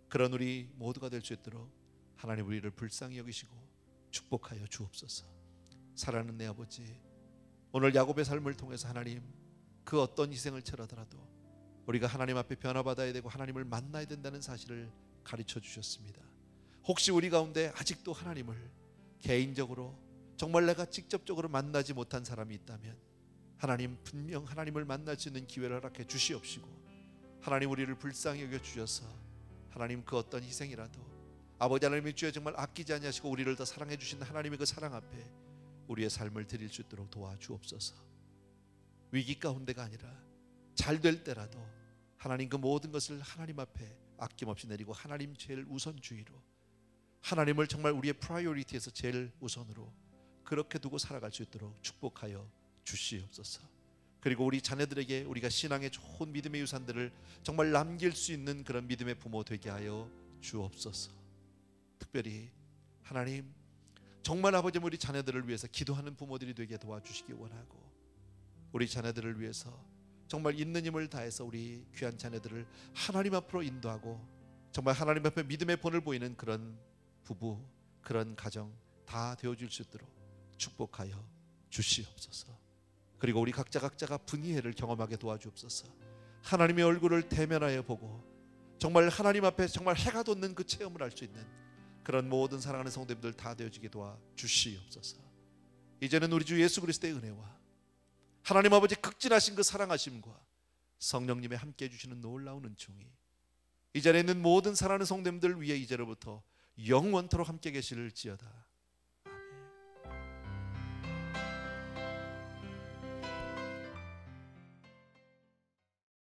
그런 우리 모두가 될 수 있도록 하나님 우리를 불쌍히 여기시고 축복하여 주옵소서. 사랑하는 내 아버지, 오늘 야곱의 삶을 통해서 하나님 그 어떤 희생을 치르더라도 우리가 하나님 앞에 변화받아야 되고 하나님을 만나야 된다는 사실을 가르쳐 주셨습니다. 혹시 우리 가운데 아직도 하나님을 개인적으로 정말 내가 직접적으로 만나지 못한 사람이 있다면 하나님 분명 하나님을 만날 수 있는 기회를 허락해 주시옵시고, 하나님 우리를 불쌍히 여겨 주셔서 하나님 그 어떤 희생이라도 아버지 하나님의 주여 정말 아끼지 아니하시고 우리를 더 사랑해 주신 하나님의 그 사랑 앞에 우리의 삶을 드릴 수 있도록 도와주옵소서. 위기 가운데가 아니라 잘 될 때라도 하나님 그 모든 것을 하나님 앞에 아낌없이 내리고 하나님 제일 우선주의로, 하나님을 정말 우리의 프라이어리티에서 제일 우선으로 그렇게 두고 살아갈 수 있도록 축복하여 주시옵소서. 그리고 우리 자녀들에게 우리가 신앙의 좋은 믿음의 유산들을 정말 남길 수 있는 그런 믿음의 부모 되게 하여 주옵소서. 특별히 하나님 정말 아버지 우리 자녀들을 위해서 기도하는 부모들이 되게 도와주시기 원하고, 우리 자녀들을 위해서 정말 있는 힘을 다해서 우리 귀한 자녀들을 하나님 앞으로 인도하고 정말 하나님 앞에 믿음의 본을 보이는 그런 부부, 그런 가정 다 되어줄 수 있도록 축복하여 주시옵소서. 그리고 우리 각자가 분이회를 경험하게 도와주옵소서. 하나님의 얼굴을 대면하여 보고 정말 하나님 앞에 정말 해가 돋는 그 체험을 할 수 있는 그런 모든 사랑하는 성도님들 다 되어지게 도와주시옵소서. 이제는 우리 주 예수 그리스도의 은혜와 하나님 아버지 극진하신 그 사랑하심과 성령님의 함께해 주시는 놀라운 은총이 이 자리에 있는 모든 사랑하는 성도님들 위해 이제로부터 영원토록 함께 계실지어다.